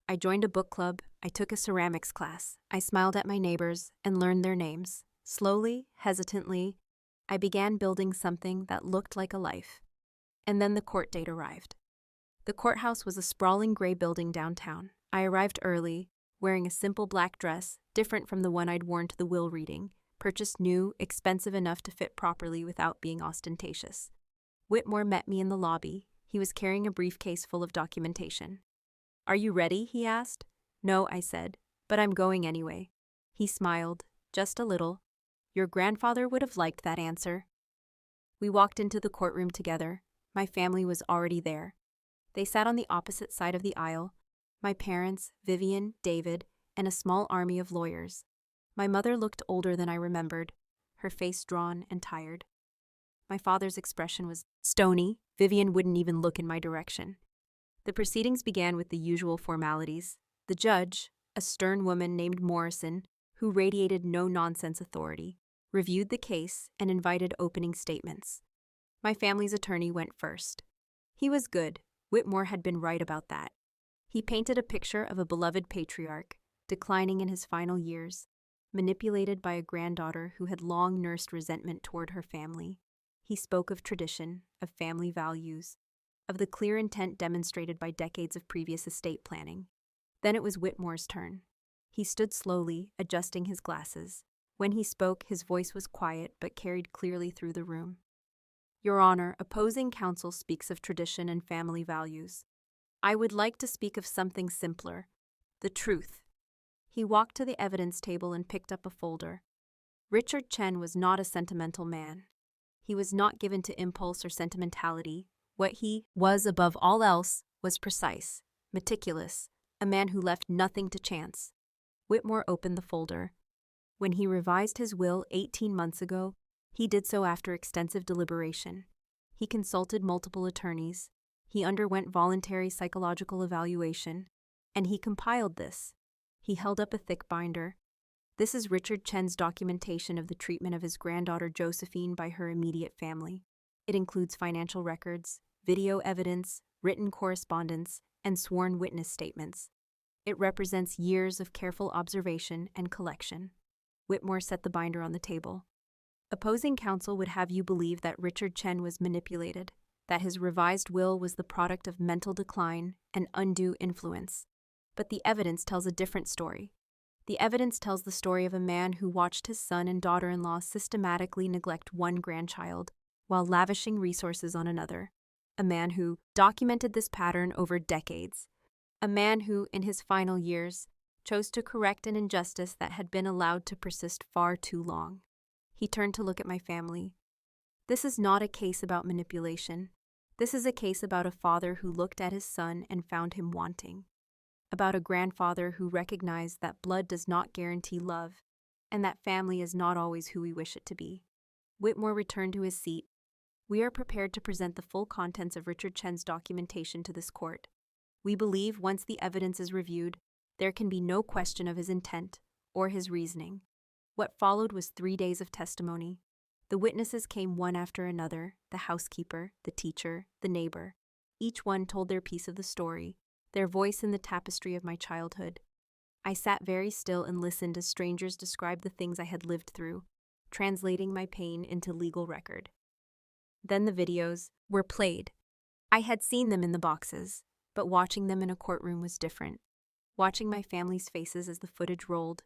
I joined a book club, I took a ceramics class, I smiled at my neighbors and learned their names. Slowly, hesitantly, I began building something that looked like a life. And then the court date arrived. The courthouse was a sprawling gray building downtown. I arrived early, wearing a simple black dress, different from the one I'd worn to the will reading, purchased new, expensive enough to fit properly without being ostentatious. Whitmore met me in the lobby. He was carrying a briefcase full of documentation. "Are you ready?" he asked. "No," I said, "but I'm going anyway." He smiled, just a little. "Your grandfather would have liked that answer." We walked into the courtroom together. My family was already there. They sat on the opposite side of the aisle. My parents, Vivian, David, and a small army of lawyers. My mother looked older than I remembered, her face drawn and tired. My father's expression was stony. Vivian wouldn't even look in my direction. The proceedings began with the usual formalities. The judge, a stern woman named Morrison, who radiated no-nonsense authority, reviewed the case and invited opening statements. My family's attorney went first. He was good. Whitmore had been right about that. He painted a picture of a beloved patriarch, declining in his final years, manipulated by a granddaughter who had long nursed resentment toward her family. He spoke of tradition, of family values, of the clear intent demonstrated by decades of previous estate planning. Then it was Whitmore's turn. He stood slowly, adjusting his glasses. When he spoke, his voice was quiet but carried clearly through the room. "Your Honor, opposing counsel speaks of tradition and family values. I would like to speak of something simpler, the truth." He walked to the evidence table and picked up a folder. Richard Chen was not a sentimental man. He was not given to impulse or sentimentality. What he was above all else was precise, meticulous, a man who left nothing to chance. Whitmore opened the folder. When he revised his will 18 months ago, he did so after extensive deliberation. He consulted multiple attorneys. He underwent voluntary psychological evaluation, and he compiled this. He held up a thick binder. This is Richard Chen's documentation of the treatment of his granddaughter Josephine by her immediate family. It includes financial records, video evidence, written correspondence, and sworn witness statements. It represents years of careful observation and collection. Whitmore set the binder on the table. Opposing counsel would have you believe that Richard Chen was manipulated, that his revised will was the product of mental decline and undue influence. But the evidence tells a different story. The evidence tells the story of a man who watched his son and daughter-in-law systematically neglect one grandchild while lavishing resources on another. A man who documented this pattern over decades. A man who, in his final years, chose to correct an injustice that had been allowed to persist far too long. He turned to look at my family. This is not a case about manipulation. This is a case about a father who looked at his son and found him wanting. About a grandfather who recognized that blood does not guarantee love, and that family is not always who we wish it to be. Whitmore returned to his seat. We are prepared to present the full contents of Richard Chen's documentation to this court. We believe once the evidence is reviewed, there can be no question of his intent or his reasoning. What followed was 3 days of testimony. The witnesses came one after another, the housekeeper, the teacher, the neighbor. Each one told their piece of the story, their voice in the tapestry of my childhood. I sat very still and listened as strangers described the things I had lived through, translating my pain into legal record. Then the videos were played. I had seen them in the boxes, but watching them in a courtroom was different. Watching my family's faces as the footage rolled,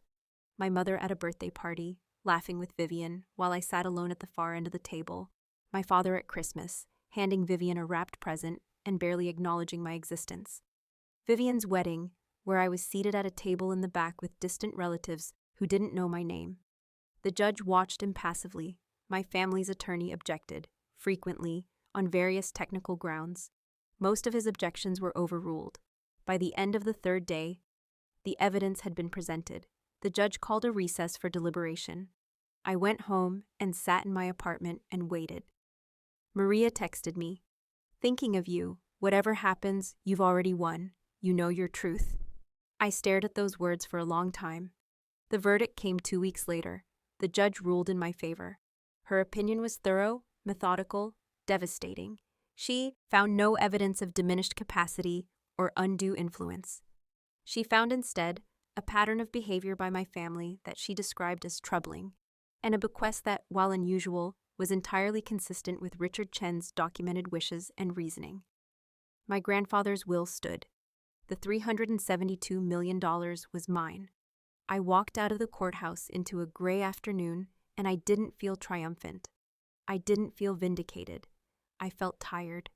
my mother at a birthday party, laughing with Vivian, while I sat alone at the far end of the table, my father at Christmas, handing Vivian a wrapped present, and barely acknowledging my existence. Vivian's wedding, where I was seated at a table in the back with distant relatives who didn't know my name. The judge watched impassively. My family's attorney objected, frequently, on various technical grounds. Most of his objections were overruled. By the end of the third day, the evidence had been presented. The judge called a recess for deliberation. I went home and sat in my apartment and waited. Maria texted me, "Thinking of you. Whatever happens, you've already won. You know your truth." I stared at those words for a long time. The verdict came 2 weeks later. The judge ruled in my favor. Her opinion was thorough, methodical, devastating. She found no evidence of diminished capacity or undue influence. She found instead a pattern of behavior by my family that she described as troubling, and a bequest that, while unusual, was entirely consistent with Richard Chen's documented wishes and reasoning. My grandfather's will stood. The $372 million was mine. I walked out of the courthouse into a gray afternoon, and I didn't feel triumphant. I didn't feel vindicated. I felt tired.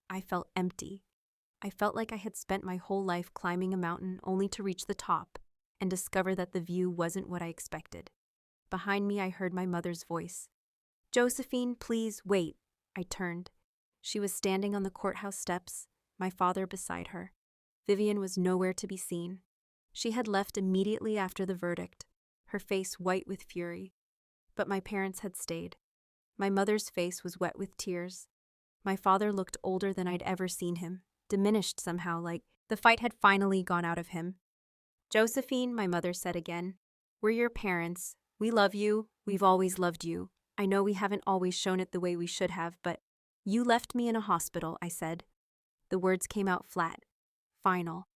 I felt empty. I felt like I had spent my whole life climbing a mountain only to reach the top and discover that the view wasn't what I expected. Behind me, I heard my mother's voice. "Josephine, please wait." I turned. She was standing on the courthouse steps, my father beside her. Vivian was nowhere to be seen. She had left immediately after the verdict, her face white with fury. But my parents had stayed. My mother's face was wet with tears. My father looked older than I'd ever seen him, diminished somehow, like the fight had finally gone out of him. "Josephine," my mother said again, "we're your parents. We love you. We've always loved you. I know we haven't always shown it the way we should have, but you left me in a hospital," I said. The words came out flat, final.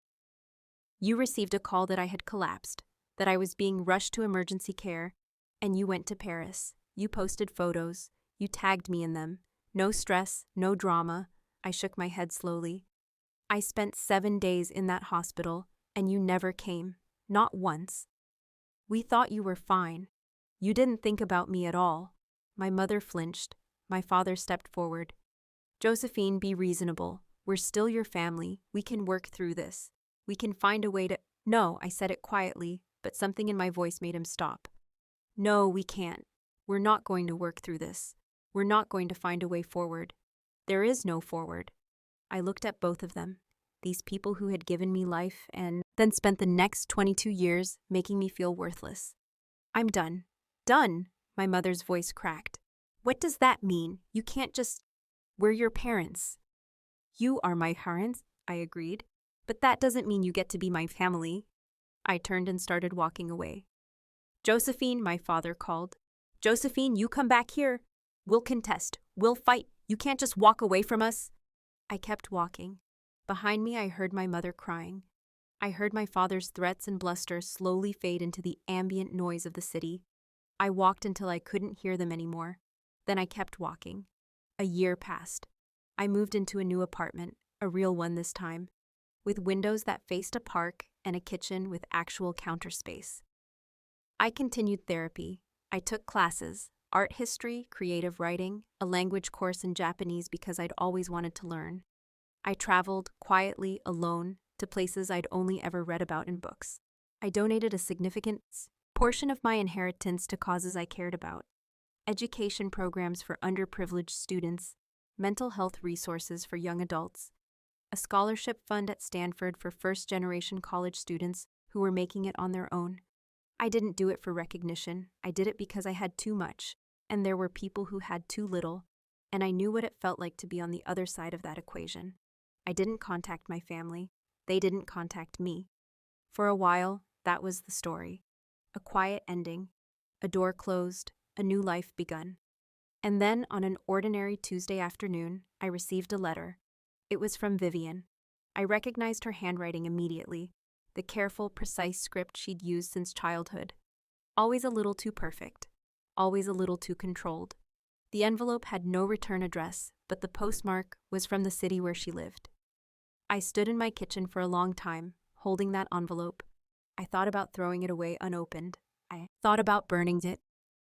"You received a call that I had collapsed, that I was being rushed to emergency care, and you went to Paris. You posted photos. You tagged me in them. No stress, no drama." I shook my head slowly. "I spent 7 days in that hospital, and you never came. Not once. We thought you were fine. You didn't think about me at all." My mother flinched. My father stepped forward. "Josephine, be reasonable. We're still your family. We can work through this. We can find a way to—" "No," I said it quietly, but something in my voice made him stop. "No, we can't. We're not going to work through this. We're not going to find a way forward. There is no forward." I looked at both of them, these people who had given me life and then spent the next 22 years making me feel worthless. "I'm done." "Done?" My mother's voice cracked. "What does that mean? You can't just— We're your parents." "You are my parents," I agreed, "but that doesn't mean you get to be my family." I turned and started walking away. "Josephine," my father called. "Josephine, you come back here. We'll contest. We'll fight. You can't just walk away from us." I kept walking. Behind me, I heard my mother crying. I heard my father's threats and bluster slowly fade into the ambient noise of the city. I walked until I couldn't hear them anymore. Then I kept walking. A year passed. I moved into a new apartment, a real one this time, with windows that faced a park and a kitchen with actual counter space. I continued therapy. I took classes, art history, creative writing, a language course in Japanese because I'd always wanted to learn. I traveled, quietly, alone, to places I'd only ever read about in books. I donated a significant portion of my inheritance to causes I cared about. Education programs for underprivileged students, mental health resources for young adults, a scholarship fund at Stanford for first-generation college students who were making it on their own. I didn't do it for recognition. I did it because I had too much, and there were people who had too little, and I knew what it felt like to be on the other side of that equation. I didn't contact my family. They didn't contact me. For a while, that was the story. A quiet ending, a door closed, a new life begun. And then, on an ordinary Tuesday afternoon, I received a letter. It was from Vivian. I recognized her handwriting immediately, the careful, precise script she'd used since childhood. Always a little too perfect, always a little too controlled. The envelope had no return address, but the postmark was from the city where she lived. I stood in my kitchen for a long time, holding that envelope. I thought about throwing it away unopened. I thought about burning it.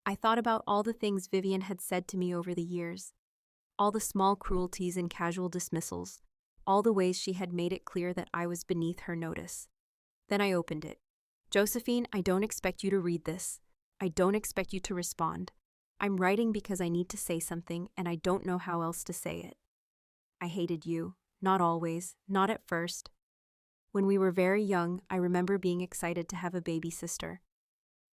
I thought about all the things Vivian had said to me over the years, all the small cruelties and casual dismissals, all the ways she had made it clear that I was beneath her notice. Then I opened it. Josephine, I don't expect you to read this. I don't expect you to respond. I'm writing because I need to say something, and I don't know how else to say it. I hated you. Not always. Not at first. When we were very young, I remember being excited to have a baby sister.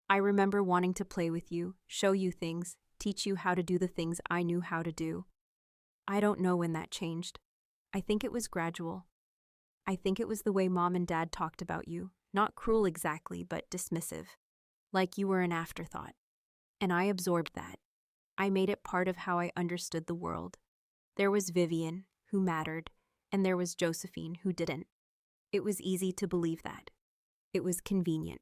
I remember wanting to play with you, show you things, teach you how to do the things I knew how to do. I don't know when that changed. I think it was gradual. I think it was the way Mom and Dad talked about you, not cruel exactly, but dismissive. Like you were an afterthought. And I absorbed that. I made it part of how I understood the world. There was Vivian, who mattered, and there was Josephine, who didn't. It was easy to believe that. It was convenient.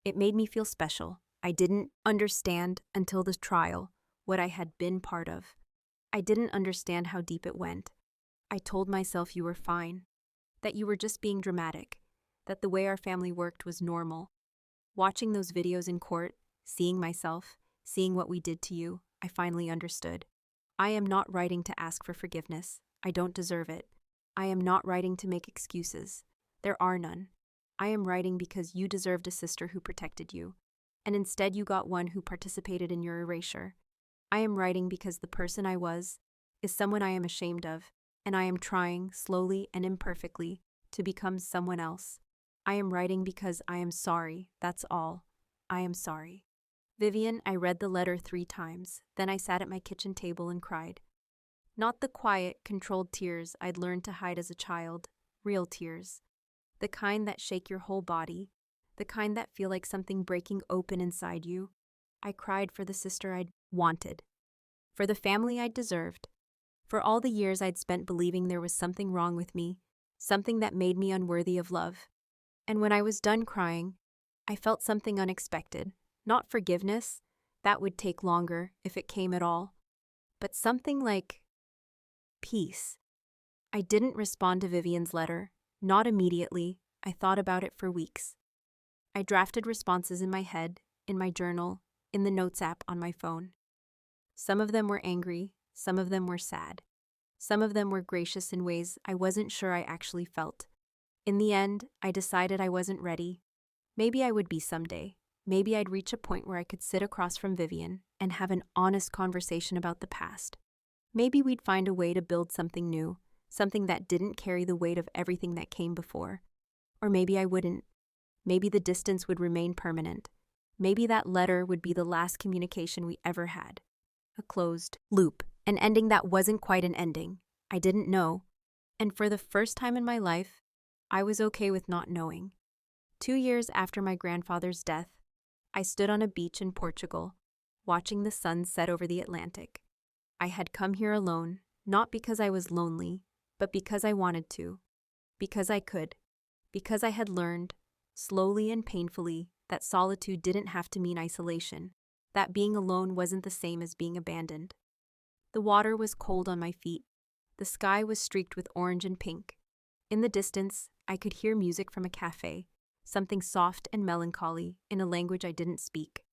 It made me feel special. I didn't understand until the trial what I had been part of. I didn't understand how deep it went. I told myself you were fine, that you were just being dramatic, that the way our family worked was normal. Watching those videos in court, seeing myself, seeing what we did to you, I finally understood. I am not writing to ask for forgiveness. I don't deserve it. I am not writing to make excuses. There are none. I am writing because you deserved a sister who protected you, and instead you got one who participated in your erasure. I am writing because the person I was is someone I am ashamed of, and I am trying, slowly and imperfectly, to become someone else. I am writing because I am sorry, that's all. I am sorry. Vivian, I read the letter 3 times, then I sat at my kitchen table and cried. Not the quiet, controlled tears I'd learned to hide as a child, real tears. The kind that shake your whole body, the kind that feel like something breaking open inside you. I cried for the sister I'd wanted, for the family I'd deserved, for all the years I'd spent believing there was something wrong with me, something that made me unworthy of love. And when I was done crying, I felt something unexpected, not forgiveness, that would take longer if it came at all, but something like peace. I didn't respond to Vivian's letter, not immediately. I thought about it for weeks. I drafted responses in my head, in my journal, in the notes app on my phone. Some of them were angry, some of them were sad. Some of them were gracious in ways I wasn't sure I actually felt. In the end, I decided I wasn't ready. Maybe I would be someday. Maybe I'd reach a point where I could sit across from Vivian and have an honest conversation about the past. Maybe we'd find a way to build something new, something that didn't carry the weight of everything that came before. Or maybe I wouldn't. Maybe the distance would remain permanent. Maybe that letter would be the last communication we ever had. A closed loop, an ending that wasn't quite an ending. I didn't know. And for the first time in my life, I was okay with not knowing. 2 years after my grandfather's death, I stood on a beach in Portugal, watching the sun set over the Atlantic. I had come here alone, not because I was lonely, but because I wanted to, because I could, because I had learned, slowly and painfully, that solitude didn't have to mean isolation, that being alone wasn't the same as being abandoned. The water was cold on my feet. The sky was streaked with orange and pink. In the distance, I could hear music from a cafe, something soft and melancholy in a language I didn't speak.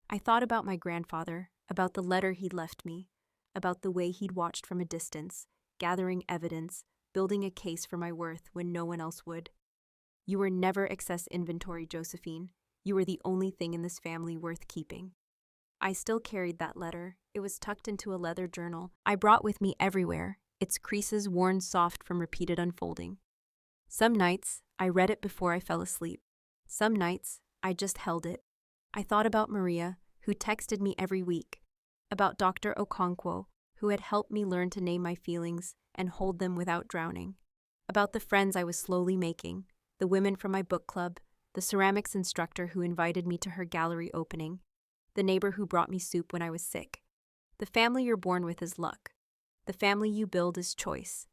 I thought about my grandfather, about the letter he'd left me, about the way he'd watched from a distance, gathering evidence, building a case for my worth when no one else would. You were never excess inventory, Josephine. You were the only thing in this family worth keeping. I still carried that letter. It was tucked into a leather journal I brought with me everywhere, its creases worn soft from repeated unfolding. Some nights, I read it before I fell asleep. Some nights, I just held it. I thought about Maria, who texted me every week, about Dr. Okonkwo, who had helped me learn to name my feelings and hold them without drowning, about the friends I was slowly making, the women from my book club, the ceramics instructor who invited me to her gallery opening, the neighbor who brought me soup when I was sick. The family you're born with is luck. The family you build is choice.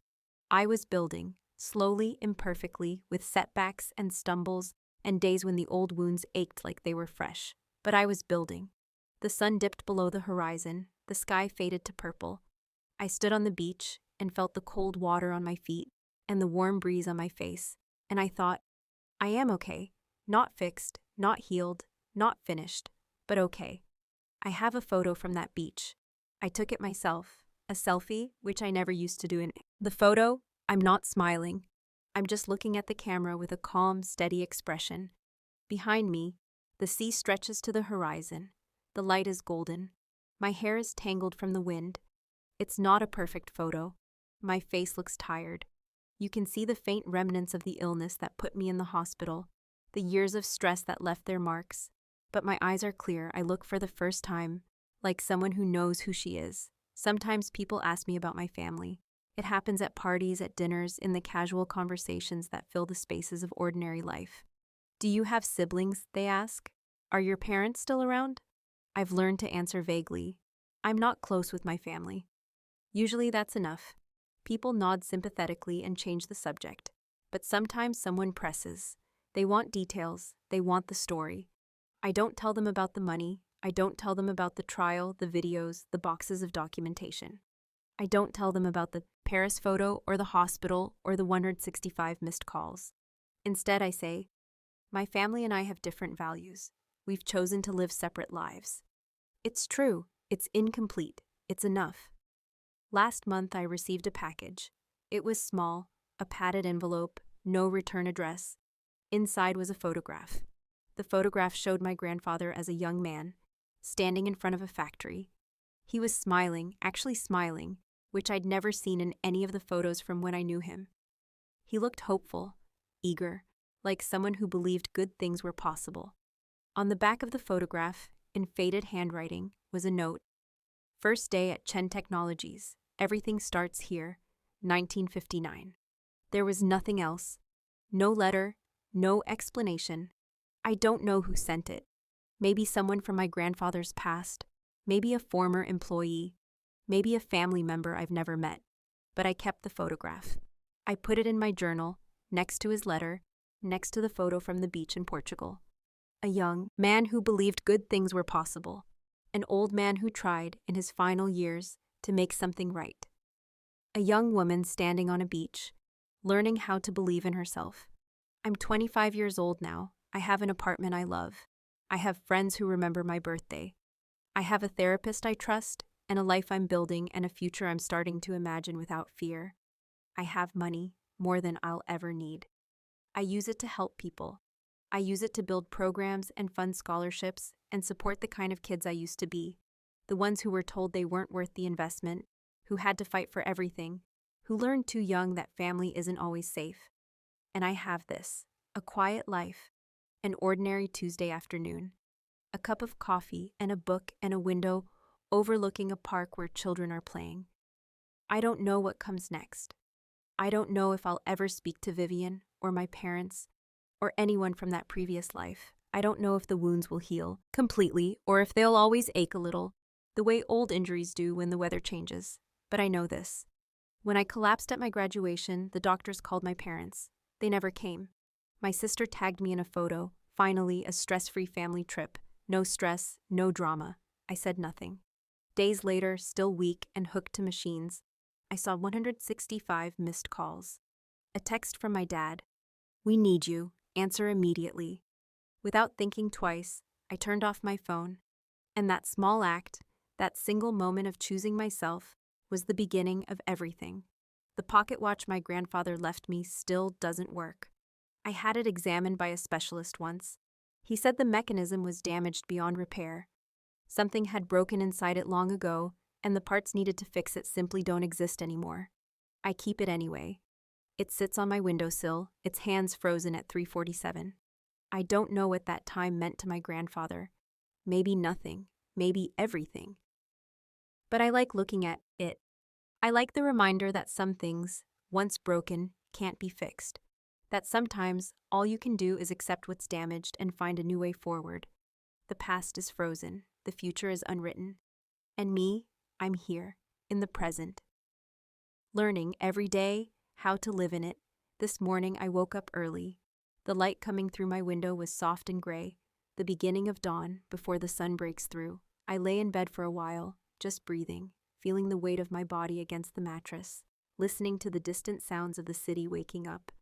I was building, slowly, imperfectly, with setbacks and stumbles and days when the old wounds ached like they were fresh. But I was building. The sun dipped below the horizon, the sky faded to purple. I stood on the beach and felt the cold water on my feet and the warm breeze on my face, and I thought, I am okay. Not fixed, not healed, not finished, but okay. I have a photo from that beach. I took it myself, a selfie, which I never used to do. The photo I'm not smiling. I'm just looking at the camera with a calm, steady expression. Behind me, the sea stretches to the horizon. The light is golden. My hair is tangled from the wind. It's not a perfect photo. My face looks tired. You can see the faint remnants of the illness that put me in the hospital, the years of stress that left their marks. But my eyes are clear. I look for the first time, like someone who knows who she is. Sometimes people ask me about my family. It happens at parties, at dinners, in the casual conversations that fill the spaces of ordinary life. Do you have siblings? They ask. Are your parents still around? I've learned to answer vaguely. I'm not close with my family. Usually that's enough. People nod sympathetically and change the subject. But sometimes someone presses. They want details. They want the story. I don't tell them about the money. I don't tell them about the trial, the videos, the boxes of documentation. I don't tell them about the Paris photo or the hospital or the 165 missed calls. Instead, I say, my family and I have different values. We've chosen to live separate lives. It's true. It's incomplete. It's enough. Last month, I received a package. It was small, a padded envelope, no return address. Inside was a photograph. The photograph showed my grandfather as a young man, standing in front of a factory. He was smiling, actually smiling, which I'd never seen in any of the photos from when I knew him. He looked hopeful, eager, like someone who believed good things were possible. On the back of the photograph, in faded handwriting, was a note. First day at Chen Technologies. Everything starts here. 1959. There was nothing else. No letter, no explanation. I don't know who sent it. Maybe someone from my grandfather's past. Maybe a former employee. Maybe a family member I've never met. But I kept the photograph. I put it in my journal, next to his letter, next to the photo from the beach in Portugal. A young man who believed good things were possible. An old man who tried, in his final years, to make something right. A young woman standing on a beach, learning how to believe in herself. I'm 25 years old now. I have an apartment I love. I have friends who remember my birthday. I have a therapist I trust, and a life I'm building and a future I'm starting to imagine without fear. I have money, more than I'll ever need. I use it to help people. I use it to build programs and fund scholarships and support the kind of kids I used to be, the ones who were told they weren't worth the investment, who had to fight for everything, who learned too young that family isn't always safe. And I have this, a quiet life, an ordinary Tuesday afternoon, a cup of coffee and a book and a window overlooking a park where children are playing. I don't know what comes next. I don't know if I'll ever speak to Vivian or my parents or anyone from that previous life. I don't know if the wounds will heal completely or if they'll always ache a little, the way old injuries do when the weather changes. But I know this. When I collapsed at my graduation, the doctors called my parents. They never came. My sister tagged me in a photo, finally a stress-free family trip. No stress, no drama. I said nothing. Days later, still weak and hooked to machines, I saw 165 missed calls. A text from my dad. We need you. Answer immediately. Without thinking twice, I turned off my phone. And that small act, that single moment of choosing myself, was the beginning of everything. The pocket watch my grandfather left me still doesn't work. I had it examined by a specialist once. He said the mechanism was damaged beyond repair. Something had broken inside it long ago, and the parts needed to fix it simply don't exist anymore. I keep it anyway. It sits on my windowsill, its hands frozen at 3:47. I don't know what that time meant to my grandfather. Maybe nothing, maybe everything. But I like looking at it. I like the reminder that some things, once broken, can't be fixed. That sometimes all you can do is accept what's damaged and find a new way forward. The past is frozen, the future is unwritten. And me, I'm here, in the present. Learning every day how to live in it. This morning I woke up early. The light coming through my window was soft and gray, the beginning of dawn before the sun breaks through. I lay in bed for a while, just breathing, feeling the weight of my body against the mattress, listening to the distant sounds of the city waking up.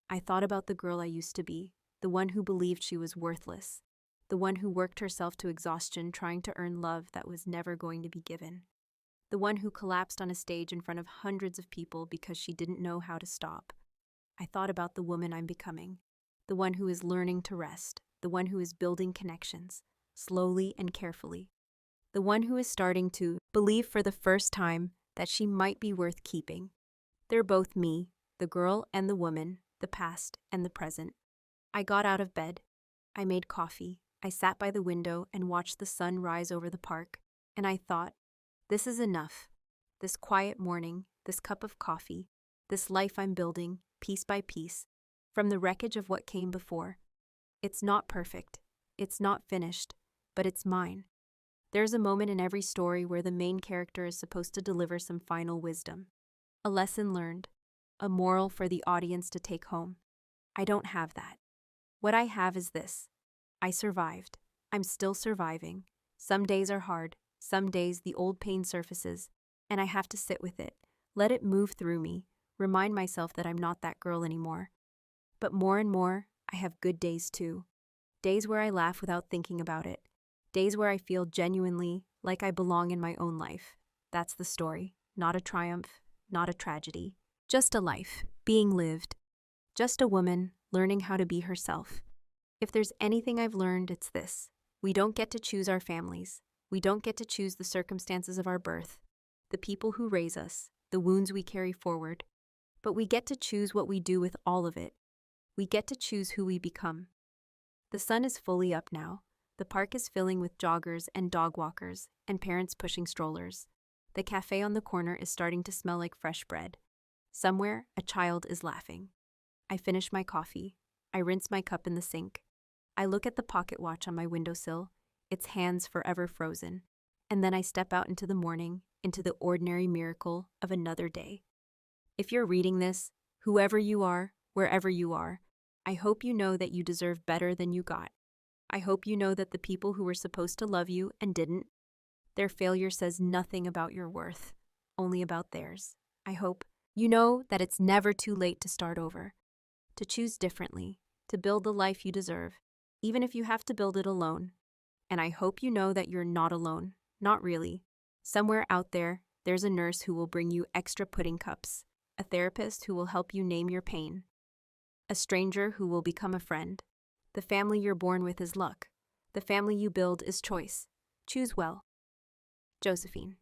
I thought about the girl I used to be, the one who believed she was worthless, the one who worked herself to exhaustion trying to earn love that was never going to be given. the one who collapsed on a stage in front of hundreds of people because she didn't know how to stop. I thought about the woman I'm becoming, the one who is learning to rest, the one who is building connections, slowly and carefully, the one who is starting to believe for the first time that she might be worth keeping. They're both me, the girl and the woman, the past and the present. I got out of bed. I made coffee. I sat by the window and watched the sun rise over the park, and I thought, this is enough. This quiet morning, this cup of coffee, this life I'm building, piece by piece, from the wreckage of what came before. It's not perfect. It's not finished, but it's mine. There's a moment in every story where the main character is supposed to deliver some final wisdom, a lesson learned, a moral for the audience to take home. I don't have that. What I have is this. I survived. I'm still surviving. Some days are hard. Some days the old pain surfaces, and I have to sit with it, let it move through me, remind myself that I'm not that girl anymore. But more and more, I have good days too. Days where I laugh without thinking about it. Days where I feel genuinely like I belong in my own life. That's the story. Not a triumph, not a tragedy. Just a life, being lived. Just a woman learning how to be herself. If there's anything I've learned, it's this. We don't get to choose our families. We don't get to choose the circumstances of our birth, the people who raise us, the wounds we carry forward. But we get to choose what we do with all of it. We get to choose who we become. The sun is fully up now. The park is filling with joggers and dog walkers and parents pushing strollers. The cafe on the corner is starting to smell like fresh bread. Somewhere, a child is laughing. I finish my coffee. I rinse my cup in the sink. I look at the pocket watch on my windowsill, its hands forever frozen, and then I step out into the morning, into the ordinary miracle of another day. If you're reading this, whoever you are, wherever you are, I hope you know that you deserve better than you got. I hope you know that the people who were supposed to love you and didn't, their failure says nothing about your worth, only about theirs. I hope you know that it's never too late to start over, to choose differently, to build the life you deserve, even if you have to build it alone. And I hope you know that you're not alone. Not really. Somewhere out there, there's a nurse who will bring you extra pudding cups, a therapist who will help you name your pain, a stranger who will become a friend. The family you're born with is luck. The family you build is choice. Choose well. Josephine.